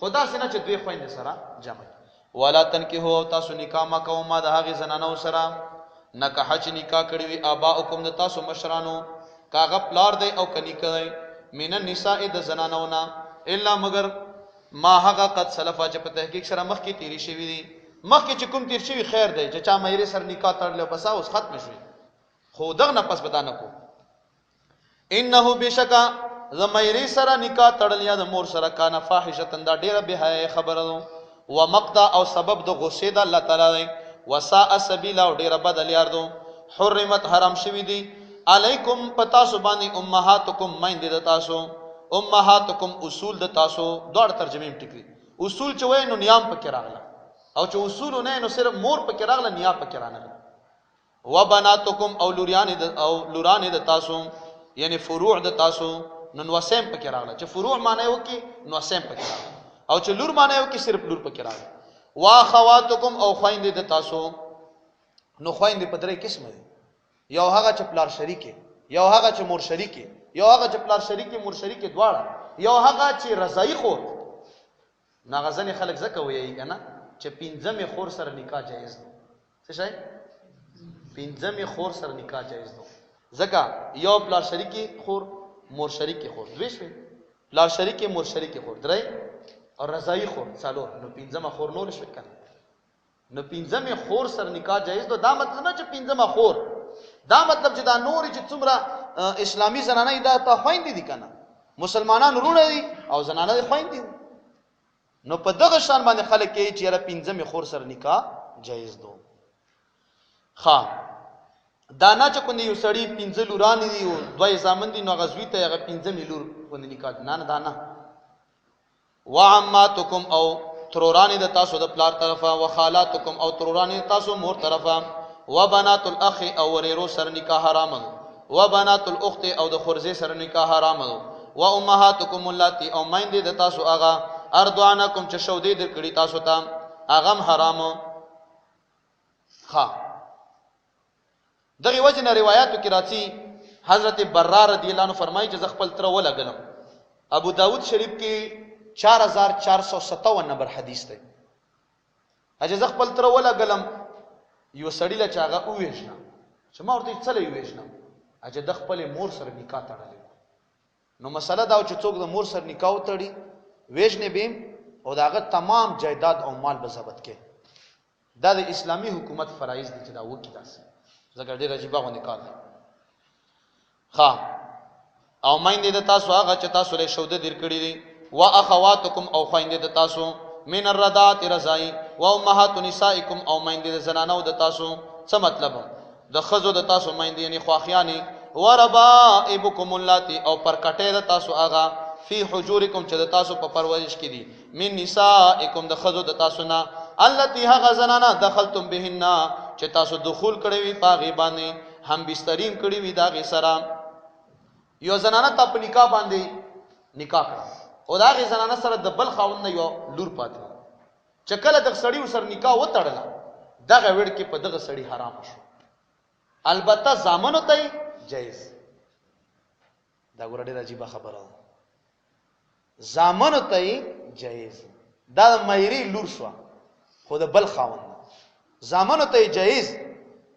خدا سينه چې دوی خويندې سره جمع. ولا تنکحوا تاسو نکاح ما کوم ما د هغه زنانو سره نکاح چې نکاح کړی وي اباؤکم د تاسو مشرانو کاغه پلار دی او کني کوي من النساء د زنانو نه الا مگر ما هغه قد سلفا چې په تحقیق سره مخ کې تیری شوی دي. مخ کې چې کوم تیر شوی خیر دی چې چا مېره سر نکاح تړل بس اوس ختم شوی، خو دغه نه پس بدانه کو. انه بشکا زمېری سره نکاح تړل یا د مور سره کان فاحشتن دا ډیره به حیا خبره ده و مقتا او سبب د غصې د الله تعالی وساء سبیل او ډیره بدل یار دو. حرمت حرام شوی دي علیکم پتا سو باندې امهاتکم مایند د تاسو امهاتکم اصول د تاسو دوړ ترجمه ټکی اصول چې وای نو نیام پکې راغله او چې اصول نه نو صرف مور پکې راغله نیا پکې رانه. و بناتکم او لوران د تاسو یعنی فروع د تاسو نو وسیم پکې راغله، چې فروع معنی وکي نو وسیم پکې راغله، او چې لور معنی وکي صرف لور پکې راغله. وا خواتکم او خويندې د تاسو نو خويندې په درې قسم دي، یو هغه چې پلار شریکه، یو هغه چې مور شریکه، یو هغه چې پلار شریکه مور شریکه دواړه، یو هغه چې رضای خور. ناغزنی خلک زکه وایي کنه چې پنځمه خور سره نکاح جایز ده. څه شي؟ پنځمه خور سره نکاح جایز ده. زکه یو پلار شریکه خور مور شریکه خور، دوی شوي پلار شریکه مور شریکه خور، درې او رضای خور څلور، نو پنځمه خور نور شوي کنه. نو پنځمه خور سره نکاح جایز ده. دا مطلب نه چې پنځمه خور، دا مطلب چې دا نور چې څومره اسلامي زنانه دا ته خويندې دي کنه، مسلمانان ورونه دي او زنانه خويندې دي. نو په دغه شان باندې خلک کوي چې را پنځمه خور سره نکاح جایز ده. ها دا نه چې کوندي یو سړی پنځه لوران دي او دوی زامن دي نو غزوی ته هغه پنځمه لور کوندي نکاح نه نه دانا. وعماتکم او تروران د تاسو د پلار طرفه، وخالاتکم او تروران تاسو مور طرفه، وبنات الاخ او وريرو سره نکاح حرام ده، وبنات الاخت او د خورزه سره نکاح حرام ده، وامهاتکم اللاتي او مایندې د تاسو هغه اردوانکم چې شودې در کړي تاسو ته هغه حرام. ها دغه وجه روایتو کې راځي حضرت برار رضی الله عنه فرمایي چې خپل تر ولګلم. ابو داود شریف کې 4457 نمبر حدیث دی. اجازه خپل تر ولګلم یو سړی له چاغه وېښنه چې ما ورته څه لې وېښنه اجازه د خپل مور سره نکاح تړلې. نو مسله دا چې څوک د مور سره نکاح وتړي وېښنه بیم او داغه تمام جایداد او مال به ضبط کې. دا د اسلامی حکومت فرایض دي چې دا وکړي داسې زګر ډیر عجیب غو نکاح دی. ها او مایندې د تاسو هغه چې تاسو له شوده در کړی دي، وا اخواتکم او خويندې د تاسو من الرضاعت رضای، و امهات نسائکم او مایندې د زنانو د تاسو. څه مطلب؟ د خزو د تاسو مایندې یعنی خواخیانی، و ربائبکم اللاتي او پرکټې د تاسو هغه فی حجورکم چې د تاسو په پرورش کې دي، من نسائکم د خزو د تاسو نه، اللتی هغه زنانه دخلتم بهن چې تاسو دخول کړی وي پاغي باندې هم بسترین کړی وي داغه سره. یو زنانه ته په نکاح باندې نکاح کړه او داغه زنانه سره د بل خاوند نه یو لور پاتې چې کله د سړی سره نکاح وتړله دغه وړ کې په دغه سړی حرام شو. البته زامنو ته جایز. دا ګور ډېر عجیب خبره ده. زامنو ته جایز، دا مېری لور شو خو د بل خاوند زامنو ته جایز،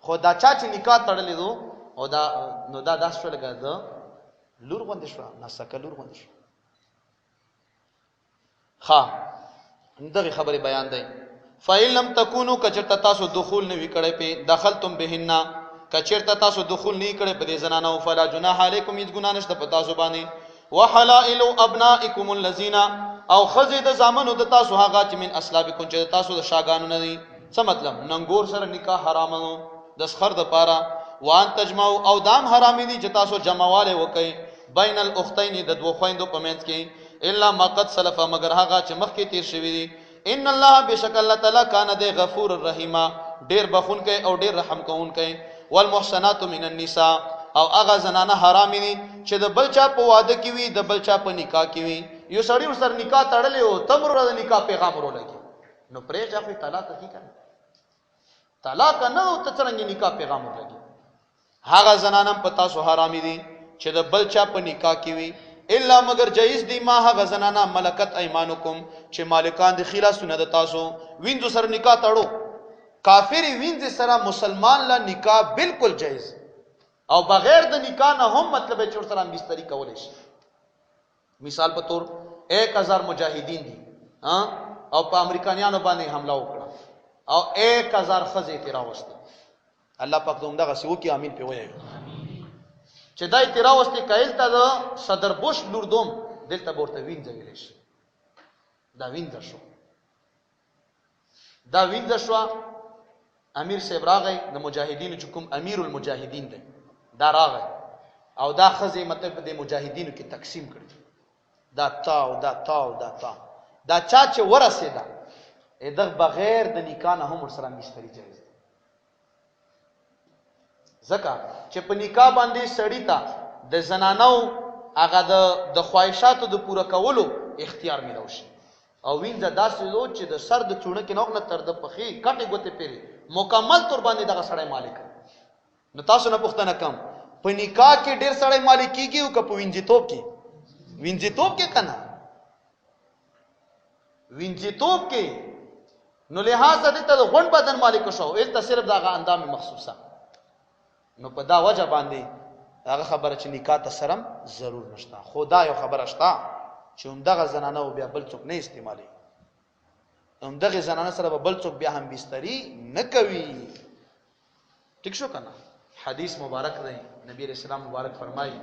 خو دا چا چې نکاح تړلې دو او دا نو دا داس شو لګا ده لور غوندې شو، ناسکه لور غوندې شو. ها دغه خبره بیان دی. فإن لم تكونوا کچرتا تاسو دخول نه وکړی په دخلتم بهن، کچرتا تاسو دخول نه کړی په دې زنانو، فلا جناح علیکم هیڅ ګناه نشته په تاسو باندې. وحلائل ابنائکم الذین او خزید زامنو د تاسو هغه چې من اصلابکم چې تاسو د شاګانو نه دي. څه مطلب؟ ننګور سره نکاح حرامو د سخر د پاره. وان تجمعوا او دام حرام دي چې تاسو جمعواله وکي بین الاختین د دوه خويندو په منځ کې، الا ما قد سلف مگر هغه چې مخکې تیر شوی دي. ان الله بشک الله تعالی کان د غفور الرحیم ډیر بخون کوي او ډیر رحم کوونکی. والمحصنات من النساء او هغه زنانه حرام دي چې د بل چا په واده کې وي د بل چا په نکاح کې وي. یو سړی ورسره نکاح تړلی او تم ورته د نکاح پیغام ورولګي نو پرېږده خو طلاق کی کنه طلاق نه او ته څنګه نکاح پیغام ورولګي هغه زنانم په تاسو حرامي دي چې د بل چا په نکاح کې وي الا مگر جایز دی ما هغه زنانا ملکت ایمانکم چې مالکان د خلاصونه د تاسو وینځو سره نکاح تړو کافر وینځ سره مسلمان لا نکاح بالکل جایز او بغیر د نکاح نه هم مطلب چې ور سره بستری کولای شي مثال په تور 1000 مجاهدین دي او په امریکایانو باندې حمله وکړه او 1000 خزې تیرا وسته الله پاک دومره غسیو کې امین په وایي چې دای تیرا وسته کایل ته د صدر بوش لور دوم دلته ورته وینځ ویل شي دا وینځ شو امیر صاحب راغی د مجاهدینو چې کوم امیر المجاهدین دی دا راغی او دا خزې مطلب د مجاهدینو کې تقسیم کړي دا تا او دا تا او دا تا دا چا چې ورسېدا دغه بغیر د نکاح نه هم ورسره مستری جایز دی ځکه چې په نکاح باندې سړی ته د زنانو هغه د خواهشاتو د پوره کولو اختیار ملو شي او وینځه داسې لو چې د سر د چونه کې نوغله تر د پخې کټې ګوتې پیری مکمل تور باندې دغه سړی مالک نو تاسو نه پوښتنه کوم په نکاح کې ډېر سړی مالک کیږي او که په وینځیتوب کې کنه وینځیتوب کې نو لہذا دې ته غون بدن مالک شو الته صرف دغه اندام مخصوصه نو په دا وجه باندې هغه خبره چې نکاح ته سرم ضرور نشته خدا یو خبره شته چې همدغه زنانه بیا بل څوک نه استعمالي همدغه زنانه سره بل څوک بیا هم بستری نه کوي ٹھیک شو کنه حدیث مبارک دی نبی رسول الله مبارک فرمایي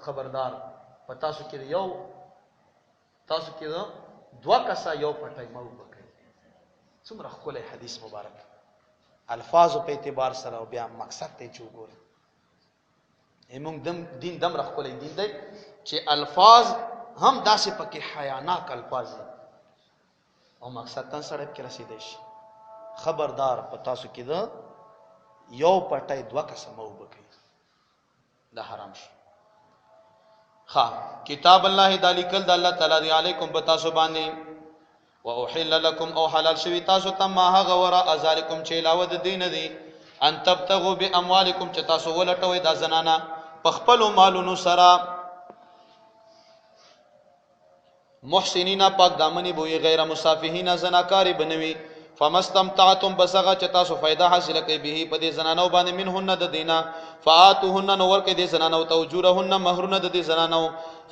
خبردار پتا سو کې یو تاسو کې دوا کسا یو پټای مو وکړي څومره خپل حدیث مبارک الفاظ په اعتبار سره او بیا مقصد ته چوغور همون دین دم رخ کولای دین دی چې الفاظ هم داسې پکې حیاناک الفاظ او مقصد تن سره کې رسیدای شي خبردار پتا سو کې دا یو پټای دوا کسا مو وکړي دا حرام شي کتاب الله تعالی کل د الله تعالی دی علیکم بتاسو باندې واحل لكم او حلال شوی تاسو ته ما هغه ورا ازالکم چې علاوه د دین دی ان تبتغوا باموالکم چې تاسو ولټوي دا زنانا پخپل مالونو سرا محسنین پاک دامنی بوئی غیر مسافهین زناکاری بنوي فمستمتعتم بسغه چې تاسو فائدہ حاصل کوي به په دې زنانو باندې منهن د دینا فاتوهن نور کې دې زنانو توجورهن مہرن د دې زنانو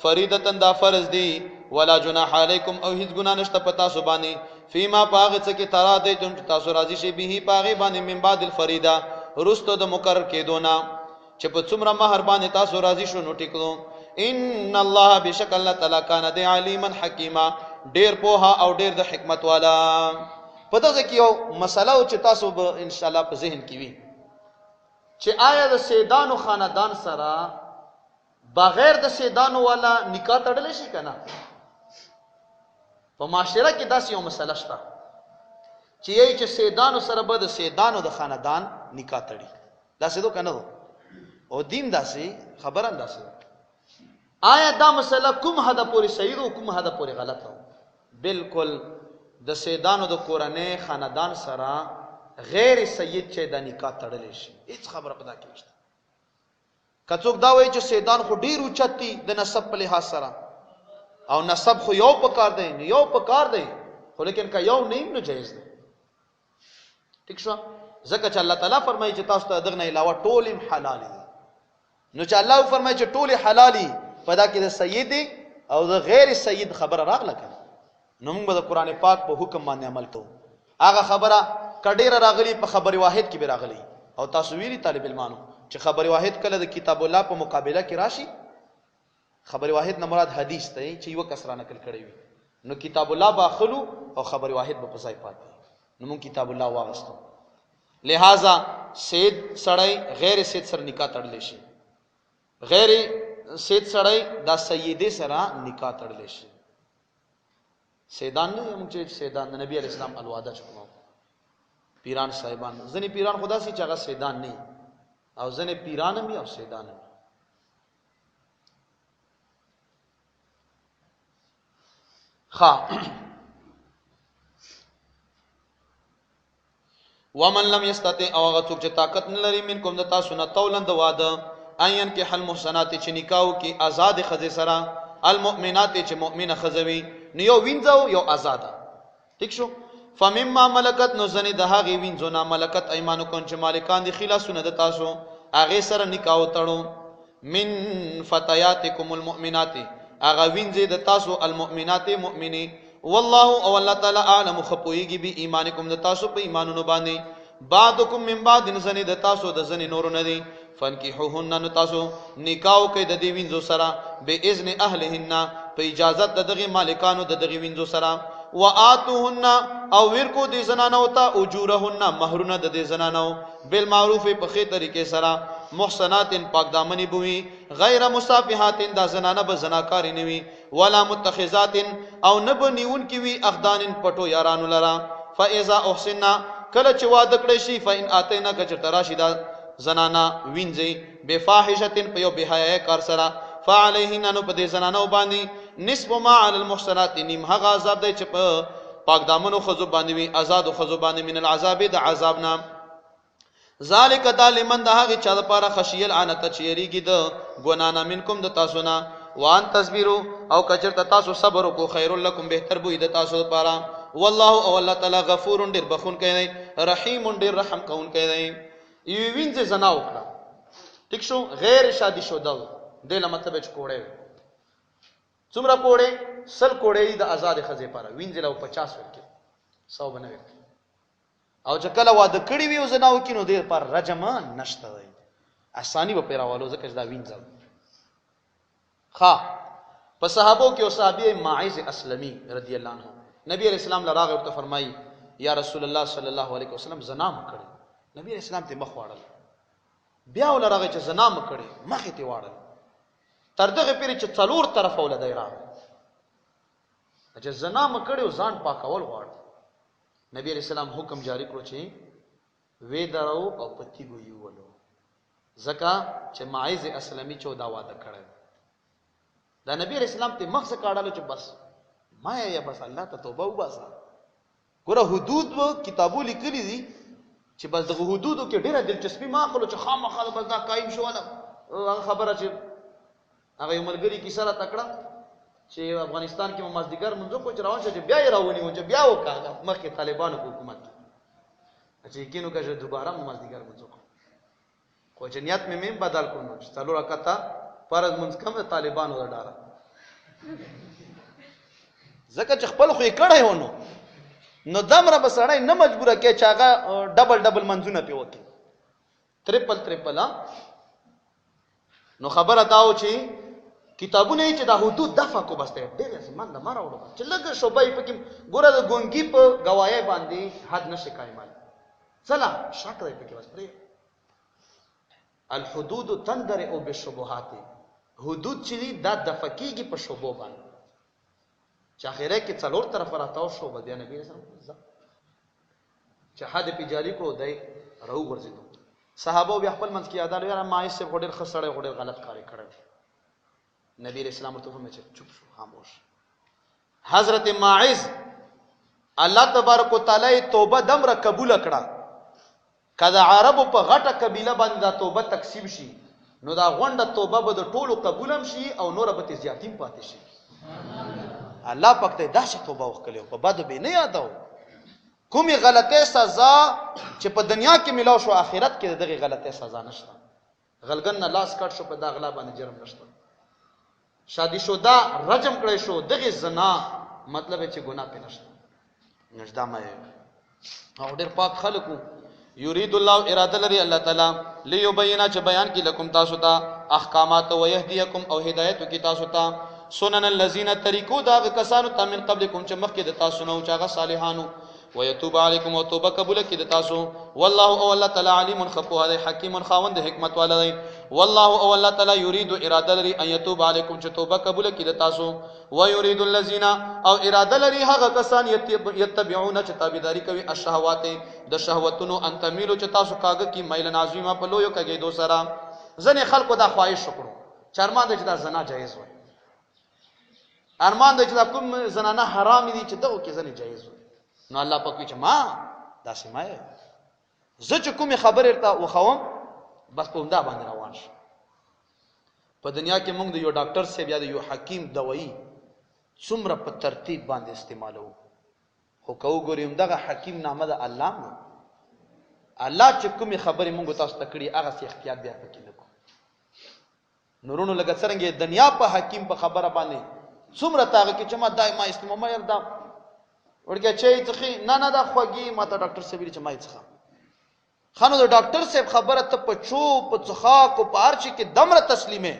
فریضه دا فرض دی ولا جناح علیکم او هیڅ ګناه نشته پتا سو باندې فيما پاغه څه کې ترا دې چې تاسو راضي شي به پاغه باندې من بعد الفریضه رستو د مقرر کېدونه چې په څومره مہر باندې تاسو راضي شو نو ټیکلو ان الله بشک الله تعالی کان دې علیما حکیما ډیر پوها او ډیر د حکمت والا پته ده کې یو مسله او چې تاسو به ان شاء الله په ذهن کې وي چې آیا د سیدانو خاندان سره بغیر د سیدانو والا نکاح تړل شي کنه په معاشره کې داسې یو مسله شته چې یی چې سیدانو سره به د سیدانو د خاندان نکاح تړي داسې دو کنه او دین داسې خبره انداسه آیا دا مسله کوم حدا پورې صحیح او کوم حدا پورې غلط ده بالکل د سیدانو د کورنۍ خاندان سره غیر سید چې د نکاح تړل شي هیڅ خبره پدا کې نشته کڅوک دا وایي چې سیدان خو ډیر اوچتي د نسب په لحاظ سره او نسب خو یو پکار دی خو لیکن کا یو نیم نه جایز دی ٹھیک شو ځکه چې الله تعالی فرمایي چې تاسو ته دغه نه علاوه ټول حلال دي نو چې الله فرمایي چې ټول حلالي پدا کې د سید او د غیر سید خبره راغله کړه نو موږ د قران پاک په حکم باندې عمل کوو هغه خبره کډیره راغلی په خبر واحد کې به راغلی او تاسو ویلي طالب علمانو چې خبر واحد کله د کتاب الله په مقابله کې راشي خبر واحد نه مراد حدیث ته چې یو کس را نقل کړی وي نو کتاب الله باخلو او خبر واحد په ځای پاتې نو موږ کتاب الله واغستو لہذا سید سړی غیر سید سره نکاح تړل شي غیر سید سړی دا سیدې سره نکاح تړل شي سیدان نه موږ چې سیدان د نبی علیہ السلام الواده چکو پیران صاحبان ځنې پیران خدا سي چې هغه سیدان نه او ځنې پیران هم او سیدان هم خا ومن لم يستطع او غڅوک چې طاقت نه لري منکم د تاسو نه تولند واده اين کې حل محسنات چې نکاو کې آزاد خزه سره المؤمنات چې مؤمنه خزوي نیو وینځو یو آزاد ٹھیک شو فمما ملکت نو زنی د هغه وینځو نه ملکت ايمانکم چې مالکان دي خلاصونه د تاسو هغه سره نکاو تړو من فتياتكم المؤمنات هغه وینځي د تاسو المؤمنات مؤمنی والله او الله تعالی اعلم خپويږي به ایمانکم د تاسو په ایمانونو باندې بعضکم من بعض زنی د تاسو د زنی نور نه دي فنکحوهن نو تاسو نکاو کوي د دې وینځو سره به اذن اهلهن په اجازه د دغه مالکانو د دغه وینځو سره واتوهن او ورکو د زنانو ته اجورهن مہرونه د دې زنانو بالمعروف په خې طریقې سره محسنات پاک دامنی بوي غیر مصافحات دا زنانه به زناکار نه وي ولا متخذات او نه بنيون کی وی اخدان پټو یارانو لرا فاذا احسننا کله چې واده کړی شي فإن اتینا کچ تراشی دا زنانا وینځي بفاحشه په یو بهای کار سره فعليهن نو په دې زنانو باندې نصف ما علی المحسنات نیم هغه عذاب دی چې په پاک دامنو خزو باندې وي آزاد خزو باندې من العذاب د عذابنا ذالک دالمن د هغه چا لپاره خشیل انت چیریږي د ګنانا منکم د تاسو نه وان تصبروا او کچرته تاسو صبر کو خیر لکم بهتر بو د تاسو لپاره والله او الله تعالی غفور ډیر بخون کوي رحیم ډیر رحم کوون کوي یو وینځ زنا وکړه ټیک شو غیر شادي شوده دله مطلب چې کوړې څومره کوړې سل کوړې د آزاد خزې لپاره وینځ له 50 ورکې 100 بنوي او چې کله واده کړی وي زنا وکینو دیر پر رجم نشته وي اسانی به پیراوالو ځکه دا وینځل خا په صحابو کې او صحابي ماعز اسلمي رضی الله عنه نبی علیہ السلام لراغ ورته فرمایي یا رسول الله صلی الله علیه وسلم زنا مکړي نبی علیہ السلام ته مخ واړل بیا ولراغ چې زنا مکړي مخ ته واړل تر دغه پیری چې څلور طرف ولدای را چې زنا مکړي ځان پاکول غواړي نبی علیہ السلام حکم جاری کړو چې وې درو او پتی ګو یولو زکا چې ماعز اسلمي 14 واده کړل دا نبی علیہ السلام ته مخ کاړلو چې بس ما یا بس الله ته توبه وباسه ګوره حدود و کتابو لیکلي دي چې بس دغه حدودو کې ډیره دلچسپي ما خلو چې خامخا بس دا قائم شو ولا خبره چې هغه ملګری کی سره تکړه چې افغانستان کې مازدیګر منځو کو چروان چې بیا یې راونی و چې بیا وکړه مخکې طالبانو حکومت چې کینو که دوباره مازدیګر منځو خو چې نیت مې بدل کړو چې څلور رکعاته فرض منځ کوم طالبانو ډاره زکه چې خپل خو یې کړی ونه نو دمره بسړی نه مجبوره کې چې هغه ډبل منځونه پی وکړي تریپل نو خبره داو چې کتابونه چې دا حدود دفع کو بسته ډېر زمان د مارا وړو چې لګ شوبای پکې ګوره د ګونګي په گواهی باندې حد نشه قائمال صلا شک دی پکې بس پرې الحدود تندرئ بالشبهات حدود چې دا دفع کیږي په شوبو باندې چې اخره کې څلور طرف راتاو شو بیا نبی رسول الله چې حد په جاری کو دی راو ورزیدو صحابه بیا خپل منځ کې یاداله یاره مایس سے غډر خسړې غډر غلط کاری کړی نبی رسول الله ته چې چوپ شو خاموش حضرت ماعز الله تبارک وتعالى توبه دمره قبول کړه کله عربو په غټه قبيله باندې دا توبه تقسیم شي نو دا غونډه توبه به د ټولو قبولم شي او نور به زیاتیم پاتې شي الله پاک ته داسې توبه وکړي په بد به نه یادو کومي غلطه سزا چې په دنیا کې ملاو شو آخرت کې دغه غلطه سزا نشته غلګن نه لاس کټ شو په دا غلا باندې جرم نشته شادي شودا رجم کړی شو دغه زنا مطلب چې ګناه پې نشته نشدا مې او ډېر پاک خلکو یرید الله اراده لري الله تعالی ليبینا چې بیان کی لكم تاسو ته احکامات او يهديكم او هدایت کی تاسو ته سنن الذين طریقو دا کسانو ته من قبلكم چې مخکې د تاسو نو چې هغه صالحانو ويتوب عليكم وتوبه قبول کی د تاسو والله او الله تعالی علیم خبو هذا حکیم خاوند حکمت والا دی والله او الله تعالی یرید اراده لري ان يتوب عليكم چې توبه قبول کی د تاسو ويريد الذين او اراده لري هغه کسان یتبعون چې تابعداري کوي الشهوات د شهوتونو ان تمیلو چې تاسو کاګه کی مایل نازیمه په لویو کګي دو سره ځنه خلکو دا خواهش وکړو چرما د چې دا زنا جایز وي ارمان دی چې دا کوم زنانه حرام دي چې دغه کې ځنې جایز وي. نو الله پاک وی چې ما داسې ما زه چې کومې خبرې ته وخوم بس په همدا باندې روان شم. په دنیا کې موږ د یو ډاکټر صاحب یا د یو حکیم دوايي څومره په ترتیب باندې استعمالو، خو که وګورئ دغه حکیم نامه د الله نو الله چې کومې خبرې موږ تاسو ته کړي هغه سي احتیاط بیا پکې نه کوو. نورونو لکه څرنګه دنیا په حکیم په خبره باندې څومره تاغه کې چې ما دایما استعمال یې دا ورګه چې څخه نه دا خوږی ما ته ډاکټر صاحب چې ما یې څخه خانو د ډاکټر صاحب خبره ته په چو په څخا کو پار چې کې دمره تسلیمه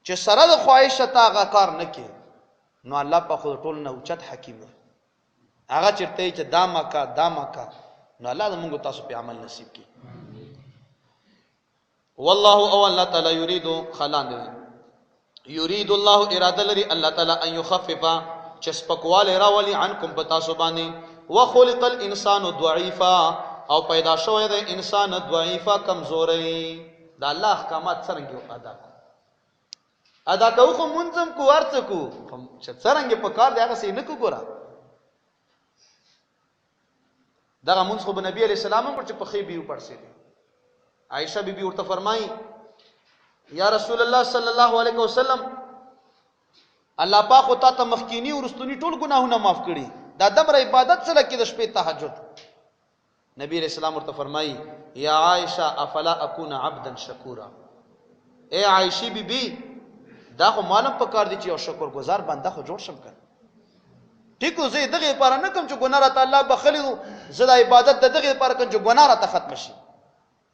چې سره د خواهش ته هغه کار نه کوي. نو الله په خود ټول نه اوچت حکیم دی، هغه چرته چې داما کا نو الله دې موږ تاسو په عمل نصیب کړي. والله او الله تعالی یرید خلان دی یرید الله اراده لري الله تعالی ان یخفف چې سپکواله راولي عنکم پتا سو باندې وخلق الانسان ضعیفا او پیدا شوی دی انسان ضعیفا کمزوري. دا الله احکامات څنګه ادا کوو خو منظم کو ورڅ کو چې څنګه په کار دی هغه سي نه کو ګورا. دا مونږ خو نبی علیہ السلام پر چې په خې بیو پړسې دي. عائشہ بی بی ورته فرمایي یا رسول الله صلی الله علیه وسلم الله پاک او تا ته مخکینی او رستونی ټول ګناهونه معاف کړي، دا دمر عبادت سره کې د شپې تهجد. نبی علیہ السلام ورته فرمایي یا عائشہ افلا اكون عبدا شکورا. اے عائشہ بی بی دا خو معلوم پکار دي چې یو شکر گزار بنده خو جوړ شم کړ. ټیکو زه دغه لپاره نه کوم چې ګناه را تعالی بخلو، زه د عبادت دغه لپاره کوم چې ګناه را ته ختم شي،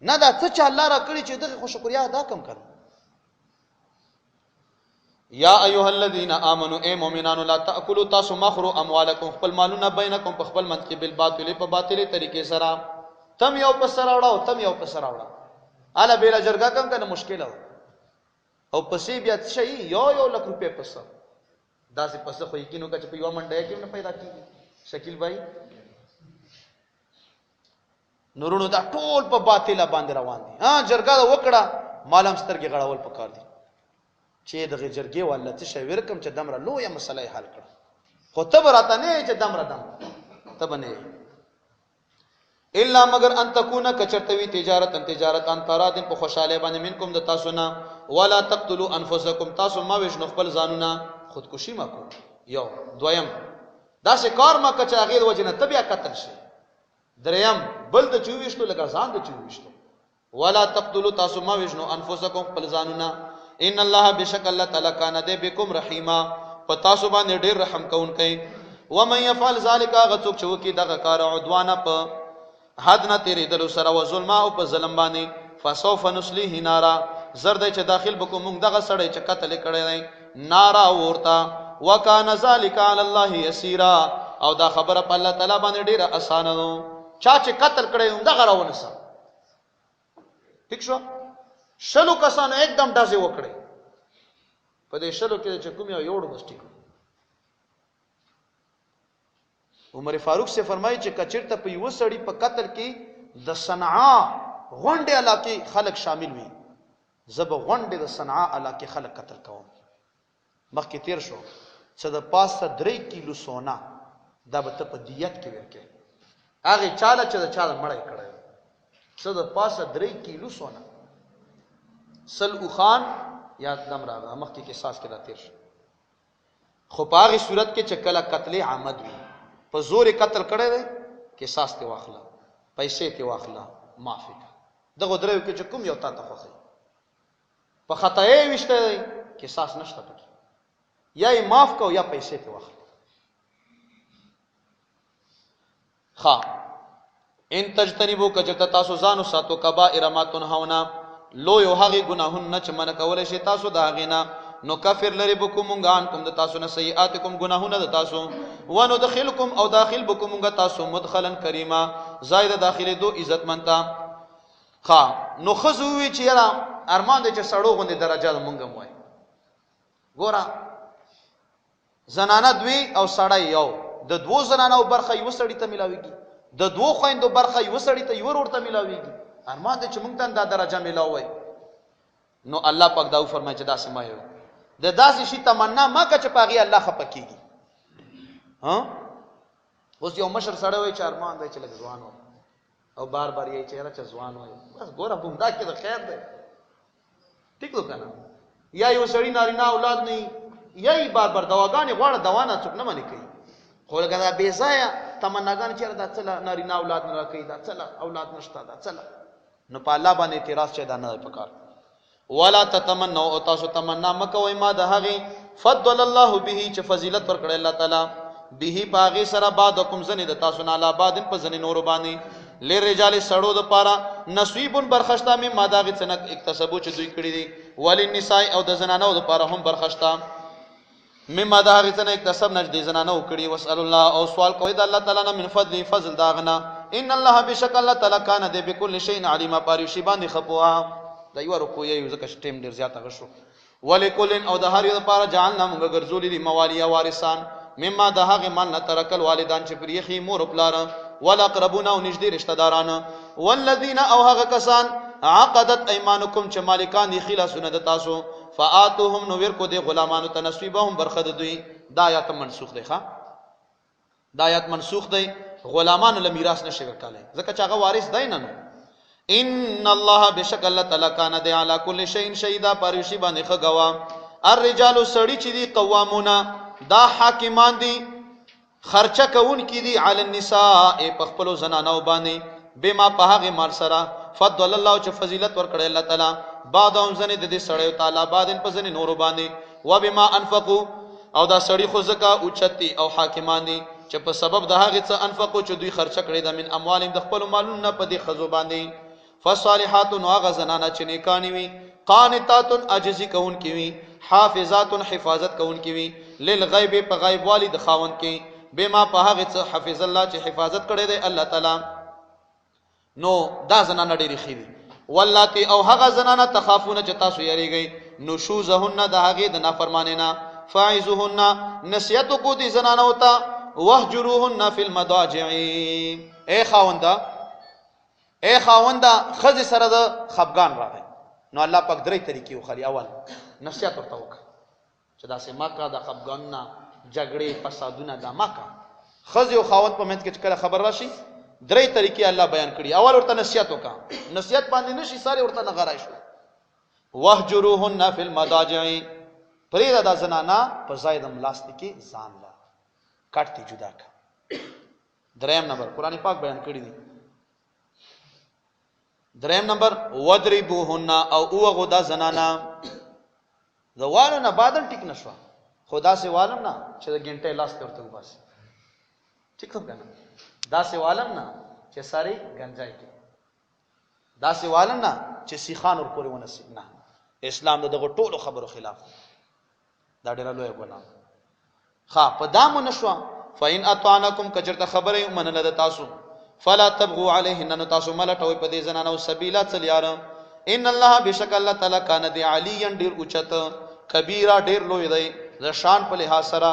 نه دا څه چې الله را کړی چې دغه خو شکریا ادا کم کړ. یا ایها الذین آمنوا اے مؤمنانو لا تاکلوا تاسو مخرو اموالکم خپل مالونه بینکم په خپل منځ کې بالباطل په باطل طریقې سره. تم یو په سره وړاو تم یو په سره وړاو الا بیره جرګه کم کنه مشکل او پسې بیا شي یو لک روپے پس دا سه پس خو یقینو کا چې په یو منډه کې نه پیدا کیږي. شکیل بھائی نورونو دا ټول په باطل باندې روان دي. جرګه وکړه مالم سترګې غړول پکار دي چې دغه جرګې والله څه شی ورکم چې دمره لویه مسله حل کړ. خو ته براته نه چې دمره دم ته بنه الا مگر ان تکونا کچرتوی تجارت ان ترادن په خوشاله باندې منکم د تاسو نه ولا تقتلوا انفسکم تاسو ما وښنو خپل ځانونه خودکشي ما کو. یو دویم دا څه کار ما کچ غیر وجنه تبیا قتل شي. دریم بل د 24 لګا ځان د 24 ولا تقتلوا تاسو ما وښنو انفسکم خپل ځانونه ان الله بشک الله تعالی کان دې بكم رحیما پتا سو باندې ډیر رحم کون کوي. ومن يفعل ذلك غڅوک چو کی دغه کار عدوانه په حد نه تیرې دلو سره و ظلم او په ظلم باندې فسوف نسلیه نارا زرد چې داخل بکو موږ دغه سړی چې قتل کړی دی نارا ورتا وکانه ذلک علی الله یسیرا او دا خبره په الله تعالی باندې ډیره اسانه ده. چا چې قتل کړی دغه راونسه ٹھیک شو. شلو کسانو एकदम ډازې وکړي په دې شلو کې چې کوم یو بس ټیک. عمر فاروق سے فرمایي چې کچرته په یو سړی په قتل کې د صنعاء غونډه علاقه خلک شامل وي زب غونډه د صنعاء علاقه خلک قتل کوم. مخکې تیر شو چې د پاسه 3 کیلو سونا دا به په دیت کې ورکې هغه چاله چې د چاله مړی کړی چې د پاسه 3 کیلو سونا سل خان یا دم راغه مخکې کې ساس کې را تیر شو. خو په هغه صورت کې چې کله قتل عامد وي په زور قتل کړی دی کې ساس ته واخلا پیسې ته واخلا معافي دغه درو کې چې کوم یو تا ته خوخي په خطا یې وشته دی کې ساس نشته پکې یا یې معاف کو یا پیسې ته واخلا. ها ان تجتنبوا کجتا تاسو ځانو ساتو کبائر ما تنهونا لو یو هغه ګناهونه چې من کول شي تاسو دا غینا نو کافر لري بكم غان کوم د تاسو نه سیئاتکم ګناهونه د تاسو ونو دخلکم او داخل بكم تاسو مدخلا کریما زائد داخله دو عزت منتا. ها نو خزوی چې یرا ارمان دې چې سړو غوندې درجه مونږم وای ګورا زنانه دوی او سړی یو د دوو زنانو برخه یو سړی ته ملاويږي د دوو خويندو برخه یو سړی ته یو ورته ملاويږي ارمان دې چې مونږ ته دا درجه ملاوي. نو الله پاک دا فرمایي چې دا سمایو د داسې شي تمنا ما کا چې پاغي الله خپکیږي. ها اوس یو مشر سره وای چې ارمان دی چې لږ ځوان او بار بار یې چهره چې ځوان وای بس ګوره بومدا کې د خیر دی ټیک لو کنه. یا یو سړی نارینه اولاد نه یی بار بار دواګانې غواړه دوا نه څوک نه منې کوي خو لکه دا بې ځایه تمناګانې چېرې دا څله نارینه اولاد نه راکوي دا څله اولاد نشته دا څله نو په الله باندې اعتراض چې دا نه دی پکار. ولا تتمنوا او تاسو تمنا مه کوئ ما د هغې فضل الله به چې فضیلت ورکړی الله تعالی به په هغې سره بعدکم ځنې د تاسو نه علی بعد په ځنې نورو باندې للرجال سړو دپاره نصیب برخشته مما د هغې څه نه اکتسبو چې دوی کړي دي وللنساء او د زنانو دپاره هم برخشته مما د هغې څه نه اکتسبنه چې د زنانو کړي واسأل الله او سوال کوئ د الله تعالی نه من فضل فضل د هغه نه ان الله بشک الله تعالی کان دی بكل شیء علیما په هر یو شي باندې ښه پوهه. دا یوه رکو یې ځکه چې ټیم ډېر زیات هغه شو. ولکل او د هر یو دپاره جعلنا موږ ګرځولي دي موالیا وارثان مما د هغې مال نه ترکل والدان چې پرېښي مور پلاره والاقربون او نږدې رشته داران والذین او هغه کسان عقدت ایمانکم چې مالکان دي خلاصونه د تاسو فآتوهم نو ورکو دي غلامانو ته نصیبهم برخه د دوی. دا آیات منسوخ دی ښه دا آیات منسوخ دی غلامانو له میراث نشي ورکولی ځکه چې هغه وارث دی نه نو. ان الله بشک الله تعالی کان دی علی کل شیء شهیدا پر یو شی باندې ښه ګواه. الرجال سړي چې دي قوامونه دا حاکمان دي خرچه کوونکي دي علی النساء په خپلو زنانو باندې بما په هغې مال سره فضل الله چې فضیلت ورکړی الله تعالی بعدهم ځنې د دې سړیو تعالی بعدن په ځنې نورو باندې وبما انفقوا او دا سړي خو ځکه اوچت دي او حاکمان دي چې په سبب د هغې څه انفقو چې دوی خرچه کړې ده من اموالهم د خپلو مالونو نه په دې ښځو باندې. فالصالحات نو هغه زنانه چې نیکانې وي قانتات عاجزي کوونکې وي حافظات حفاظت کوونکې وي للغیب په غیب والي د خاوند کې بما په هغې څه حفظ الله چې حفاظت کړی دی الله تعالی. نو دا زنانه ډېرې ښې دي. واللاتی او هغه زنانه تخافونه چې تاسو یریږئ نشوزهن د هغې د نافرمانۍ نه فاعظوهن نصیحت وکړو دې زنانو ته واهجروهن فی المضاجع. اے خاونده ښځې سره د خفګان راغی نو الله پاک درې طریقې وښلي. اول نصیحت ورته وکړه چې داسې مه کړه د خفګانونه جګړې فسادونه دا مه کړه. ښځې او خاوند په منځ کې چې کله خبر راشي درې طریقې الله بیان کړي. اول ورته نصیحت وکړه نصیحت باندې نشي ساري ورته نغرای شو. واهجروهن فی المضاجع پرېږده دا زنانه په ځای د ملاستې کې ځان له کټ دې جدا کړه. دریم نمبر قرآن پاک بیان کړي دي. دریم نمبر وضربوهن او اوغو دا زنانه د والو نه بعدن ټیک نه شوه خو داسې والم نه چې د ګنټې لاس ته ورته وباسي ټیک هم که نه داسې والم نه چې ساري ګنجای کې داسې والم نه چې سیخان ورپورې ونسي نه اسلام د دغو ټولو خبرو خلاف دا ډېره لویه ګناه ښه په دا مو نه شوه فإن اطعنکم که چېرته خبره یې ومنله د تاسو فلا تبغوا علیهن نو تاسو مه لټوئ په دې زنانو سبیلا څه لیاره ان الله بشک الله تعالی کان دی علیا ډېر اوچت کبیره ډېر لوی دی د شان په لحاظ سره.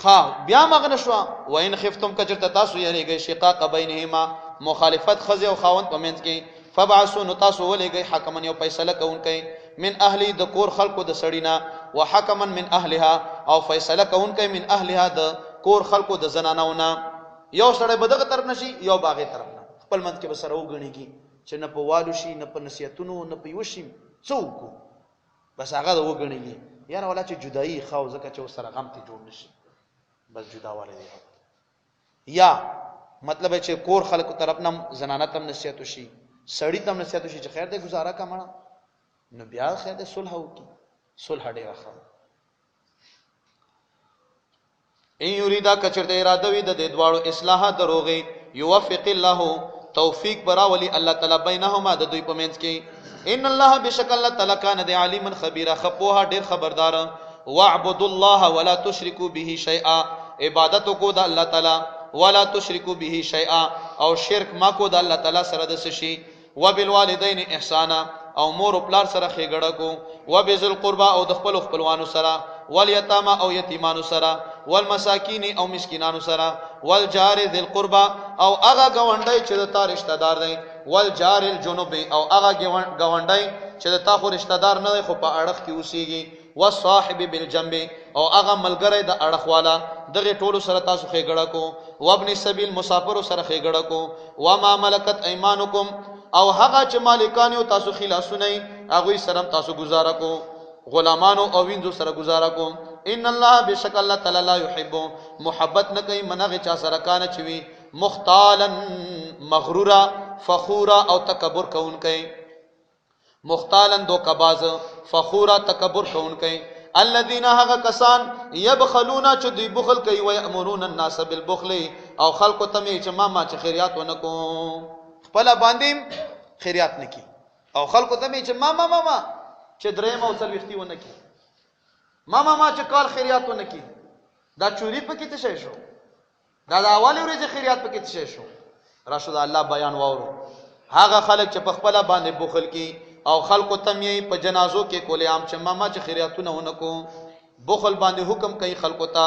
ښه بیا مغه نه شوه وان خفتم که چېرته تاسو یریږئ شقاق بینهما مخالفت ښځې او خاوند په منځ کې فبعثوا نو تاسو ولېږئ حکما یو فیصله کوونکی من اهلی د کور خلکو د سړي نه وحکما من اهلها او فیصله کوونکی من اهلها د کور خلکو د زنانو نه. یو سړی به دغه طرف نشي یو به هغې طرف نه خپل منځ کې به سره وګڼېږي چې نه په والو شي نه په نصیحتونو نه په یوه شي څه وکړو بس هغه د وګڼېږي یاره والا چې جدایي ښه او ځکه چې ورسره غم ته جوړ نه شي بس جداوالی دی. یا مطلب چې کور خلکو طرف نه زنانه ته هم نصیحت وشي سړي ته هم نصیحت وشي چې خیر دی ګزاره که مړه نو بیا خیر دی صلح وکړي صلح ډېره ښه. ان یریدا که چېرته اراده وي د دې دواړو اصلاحه د روغې یوفق الله توفیق براولي الله تعالی بینهما د دوی په منځ کې. ان الله بشک الله تعالی کان دی علیما خبیرا ښه پوهه ډېر خبردار. واعبدوا الله ولا تشركوا به شیئا عبادت کو د الله تعالی ولا تشركوا به شیئا او شرک ما کو د الله تعالی سره د څه شي. وبالوالدین احسانا او مور او پلار سره ښېګړه کو. وبذل قربا او د خپلو خپلوانو سره والیتاما او یتیمانو سره والمساکین او مسکینانو سره والجار ذی القربا او هغه ګاونډی چې د تا رشتہ دار دی والجار الجنوب او هغه ګاونډی چې د تا خو رشتہ دار نه دی خو په اړخ کې اوسېږي والصاحب بالجنب او هغه ملګری د اړخ والا دغه ټولو سره تاسو خېګړه کو وابن السبيل مسافر سره خېګړه کو وما ملکت ايمانکم او هغه چې مالکان یو تاسو خلاصونه هغه سره تاسو گزاره کو غلامانو او وینځو سره گزاره کو ان الله بشک الله تعالی لا يحب محبت نه کوي منغه چا سره کانه چوي مختالا مغرورا فخورا او تکبر کون کوي مختالا دو کباز فخورا تکبر کون کوي الذين هغه کسان يبخلون چې دوی بخل کوي او يأمرون الناس بالبخل او خلق ته چې ما چې خیرات ونکو خپل باندې خیرات نکي او خلق ته چې ما چې درېم او څلوختي ونکي ما چې کال خیرات ونکي دا چوری پکې ته شو دا د اول ورځې خیرات پکې ته شو راشد الله بیان واورو هغه خلق چې په خپل باندې بخل کوي او خلق تمی په جنازو کې کولې عام چې ما چې خیراتونه ونکو بخل باندې حکم کوي خلق ته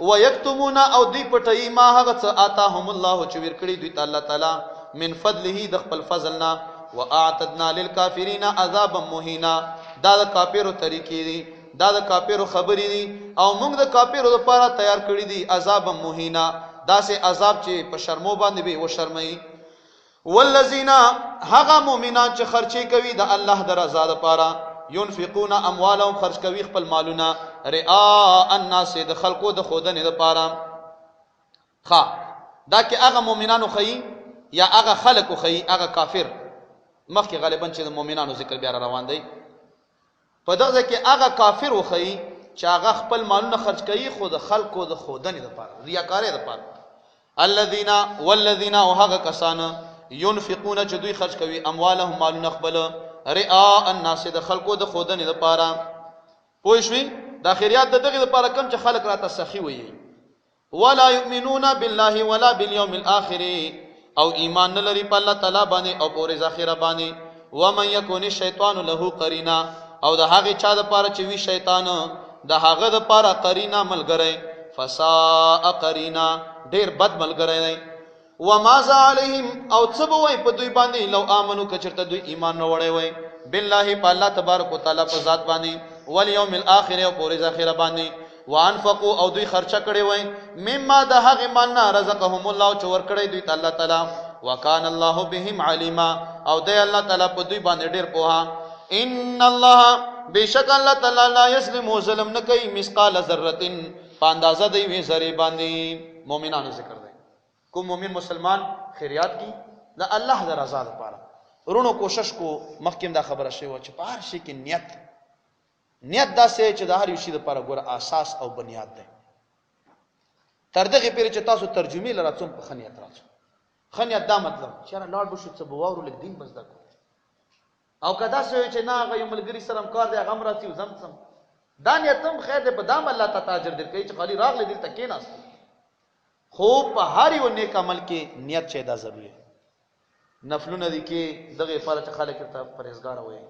ويكتمون او دی پټي ما هغه څه آتاهم الله چې ورکړي دوی الله تعالی من فضله د خپل فضلنا واعتدنا للكافرين عذابا مهینا دا د کافرو طریقې دي دا د کافرو خبرې دي او موږ د کافرو لپاره تیار کړی دي عذاب مهینا دا سه عذاب چې په شرمو باندې به و شرمای والذین هغه مؤمنان چې خرچي کوي د الله د رضا لپاره ينفقون اموالهم خرج کوي خپل مالونه رئاء الناس د خلقو د خودنه لپاره ښا دا کې هغه مؤمنانو خي یا هغه خلقو خي هغه کافر مخکې غالبا چې د مؤمنانو ذکر بیا روان دی په دغه کې هغه کافر وخی چې هغه خپل مالونه خرج کوي خود خلقو د خودنه لپاره ریاکارۍ لپاره الذين والذين وهغه کسان ينفقون چې دوی خرج کوي اموالهم مالونه خپل رئاء الناس د خلقو د خودنه لپاره پوه شئ د خیرات دغه لپاره کم چې خلق راته سخی وي ولا يؤمنون بالله ولا باليوم الاخر او ایمان نه لري په الله تعالی باندې او په ورځ اخره باندې ومن يكن الشيطان له قرينا او د هغه چا د پاره چې وی شیطان د هغه د پاره قرینا ملګری فساء قرینا ډیر بد ملګری دی وماذا عليهم او څبوي په دوی باندې لو امنو کچرته دوی ایمان نه وړي وي بالله په الله تبارک وتعالى په ذات باندې واليوم الاخر او په ورځ اخره باندې وانفقوا او دوی خرچه کړي وي مما د هغه مالنا رزقهم الله چې ور کړی دوی الله تعالی وکان الله بهم عليما او دی الله تعالی په دوی باندې ډیر پوها ان الله بشک الله تعالی لا یظلم ظلم نه کوي مثقال ذره په اندازه دی وی ذره باندې مؤمنانو ذکر دی کوم مؤمن مسلمان خیرات کی لا الله د رضا لپاره ورونو کوشش کو مخکیم دا خبره شوی و چې په هر شي کې نیت دا سه چې د هر یو شي لپاره ګور اساس او بنیاد دی تر دغه پیر چې تاسو ترجمه لراتم په خنیت راځو خنیت دا مطلب چې را لاړ بشو څه بوورو لک دین بس دا او کدا سوي چې نه هغه یو ملګری سره کار دی غم راځي زم دا نیتم خیر دی په دام الله تعالی اجر درکې چې خالی راغله دل تکې نه خو په هر یو نیک عمل کې نیت چې دا ضروري نفلونه دي کې دغه لپاره چې خلک ته پرهیزګار وي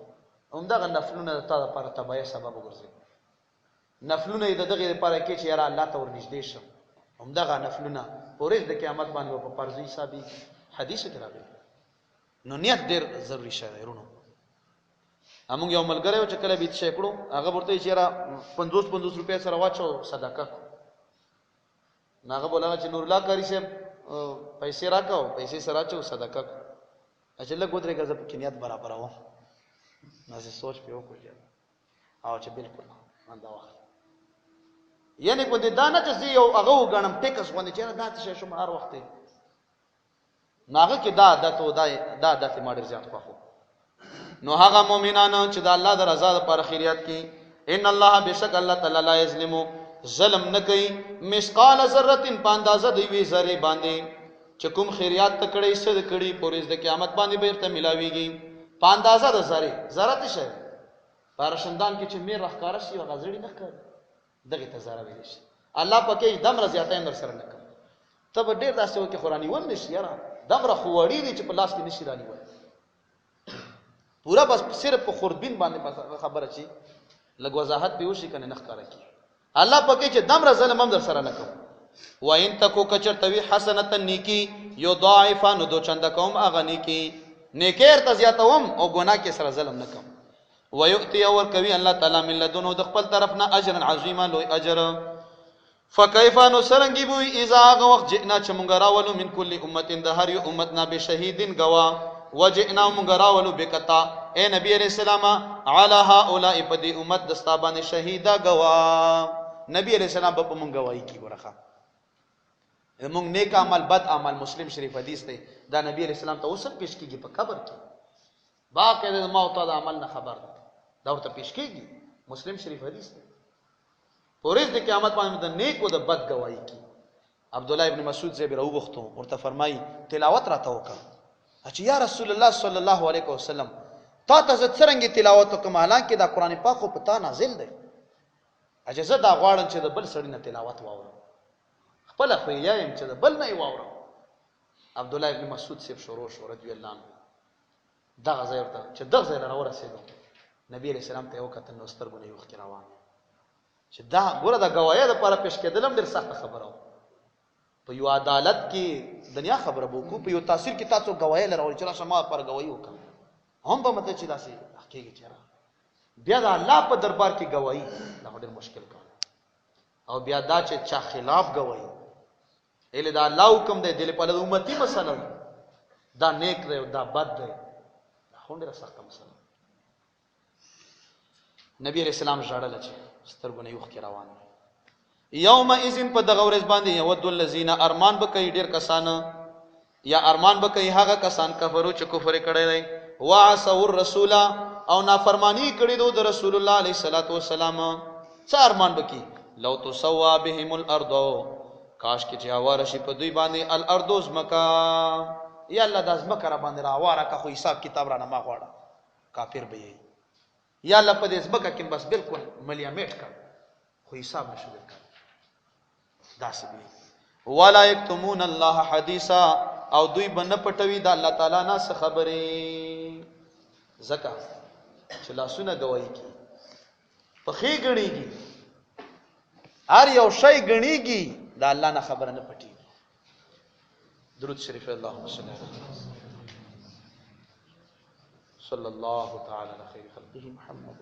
همدغه نفلونه د تا لپاره تبعیه سبب وګرځي نفلونه د دغه لپاره کې چې یاره الله ته ورنږدې شم همدغه نفلونه ورځ د قیامت باندې په فرض حسابي حدیث کې راغلي نو نیت ډېر ضروري شی ورونو همون یو ملګری چې کله بیت شي کړو هغه ورته چې را 50 روپیا سره واچو صدقه ناغه بولاغه چې نور الله کاری شه پیسې راکاو پیسې سره چو صدقه اجل ګودره غزه په نیت برابر و نو زه سوچ پیو کوجه او چې بالکل انده وخت یعنی کو دې دانه چې یو هغه وګڼم ټیکس باندې چې دا څه شو هر وخت ناغه کې دا د ما ډیر زیات خوښو نو هغه مؤمنانو چې د الله د رضا لپاره خیرات کوي ان الله بشک الله تعالی لا یظلم ظلم نه کوي مثقال ذره په اندازه دی وی ذره باندې چې کوم خیرات تکړې صد کړي پورې د قیامت باندې بیرته ملاويږي په اندازه د ذره ته شي پارشندان کې چې مې رخکار شي غزړی نه کړ دغه ته ذره ویل شي الله پکې دم رضیاته اندر سره نه کړ ته ډېر داسې وکي قرآنی ول نشي یاره دغه خوړی دي چې په لاس کې نشي رانی وای پورا بس صرف په خوردبین باندې خبره شي لږ وضاحت به وشي کنه نخ کار کی الله پکې چې دم ظلم هم در سره نه کوم و ان تکو کچرتوی حسنه نیکی یو ضاعفا نو دو چند کوم اغه نیکی نیکیر ته زیاتوم او ګناه کې سره ظلم نه کوم ويؤتي اور کوي الله تعالی من لدنه د خپل طرف نه اجر عظیما لوی اجر. فكيف نسرنگي بو اذا وقت جئنا چې مونږ راولو من كل امه د هر یو امتنا بشهیدین گوا وجئنا مونږ راولو بکتا اے نبی علیہ السلام علی هؤلاء بدی امت دستابان شهیدا گوا. نبی علیہ السلام په مونږ گواہی کی ورخه مونږ نیک عمل بد عمل. مسلم شریف حدیث دی دا نبی علیہ السلام ته اوسه پیش کیږي په قبر کې باقاعده موت د عمل نه خبر دا ورته پیش کیږي. مسلم شریف حدیث دی. پورز د قیامت باندې د نیک او د بد گواہی کی. عبد الله ابن مسعود زیب راو وختو ورته فرمای تلاوت راته وکړه چې یا رسول الله صلی الله علیه وسلم تا ته څنګه تلاوت وکم حالانکه دا قران پاک په تا نازل دی. اجازه دا غواړم چې د بل سړی نه تلاوت واورم خپل خو یایم چې د بل نه واورم. عبد الله ابن مسعود سیب شروع شو رضی الله عنه دا ځای ورته چې دغه ځای را ورسېدو نبی علیہ السلام ته وکړه نو سترګونه یې وخت روان چې دا ګوره د گواهی لپاره پیش کېدلم ډېر سخت خبره په یو عدالت کې دنیا خبره بو په یو تحصیل کې تاسو گواهی لرول چې راشه ما پر گواهی وکړه هم به مته چې داسې حقیقت چیرې بیا د الله په دربار کې گواهی دا ډېر مشکل کار او بیا دا چې چا خلاف گواهی اله دا الله حکم دی د په امتی مسله دا نیک دی دا بد دی دا ډېر سخت مسله. نبی علیہ السلام ژړل چې سترګونه یوخ کې روان یوم اذن په دغه ورځ باندې یود الذین ارمان بکې ډیر کسان یا ارمان بکې هغه کسان کفرو چې کفر کړي دي وعصوا الرسول او نافرمانی کړي د رسول الله علیه الصلاۃ والسلام. څه ارمان بکې لو تسوا بهم الارض کاش کې چې اواره شي په دوی باندې الارض زمکا یا الله د زمکا را باندې را اواره کا خو حساب کتاب را نه ما غواړه کافر به یا الله په دې زمکا کې بس بالکل ملیا میټ کا خو حساب نشو وکړ داسې به ولا یکتمون الله حدیثا او دوی بنه پټوي د الله تعالی نه څه خبرې زکا چې لاسونه گواہی کی په خې غړيږي هر یو شی غړيږي د الله نه خبره نه پټي. درود شریف اللهم صل علی صلی الله تعالی علی خیر خلقه محمد.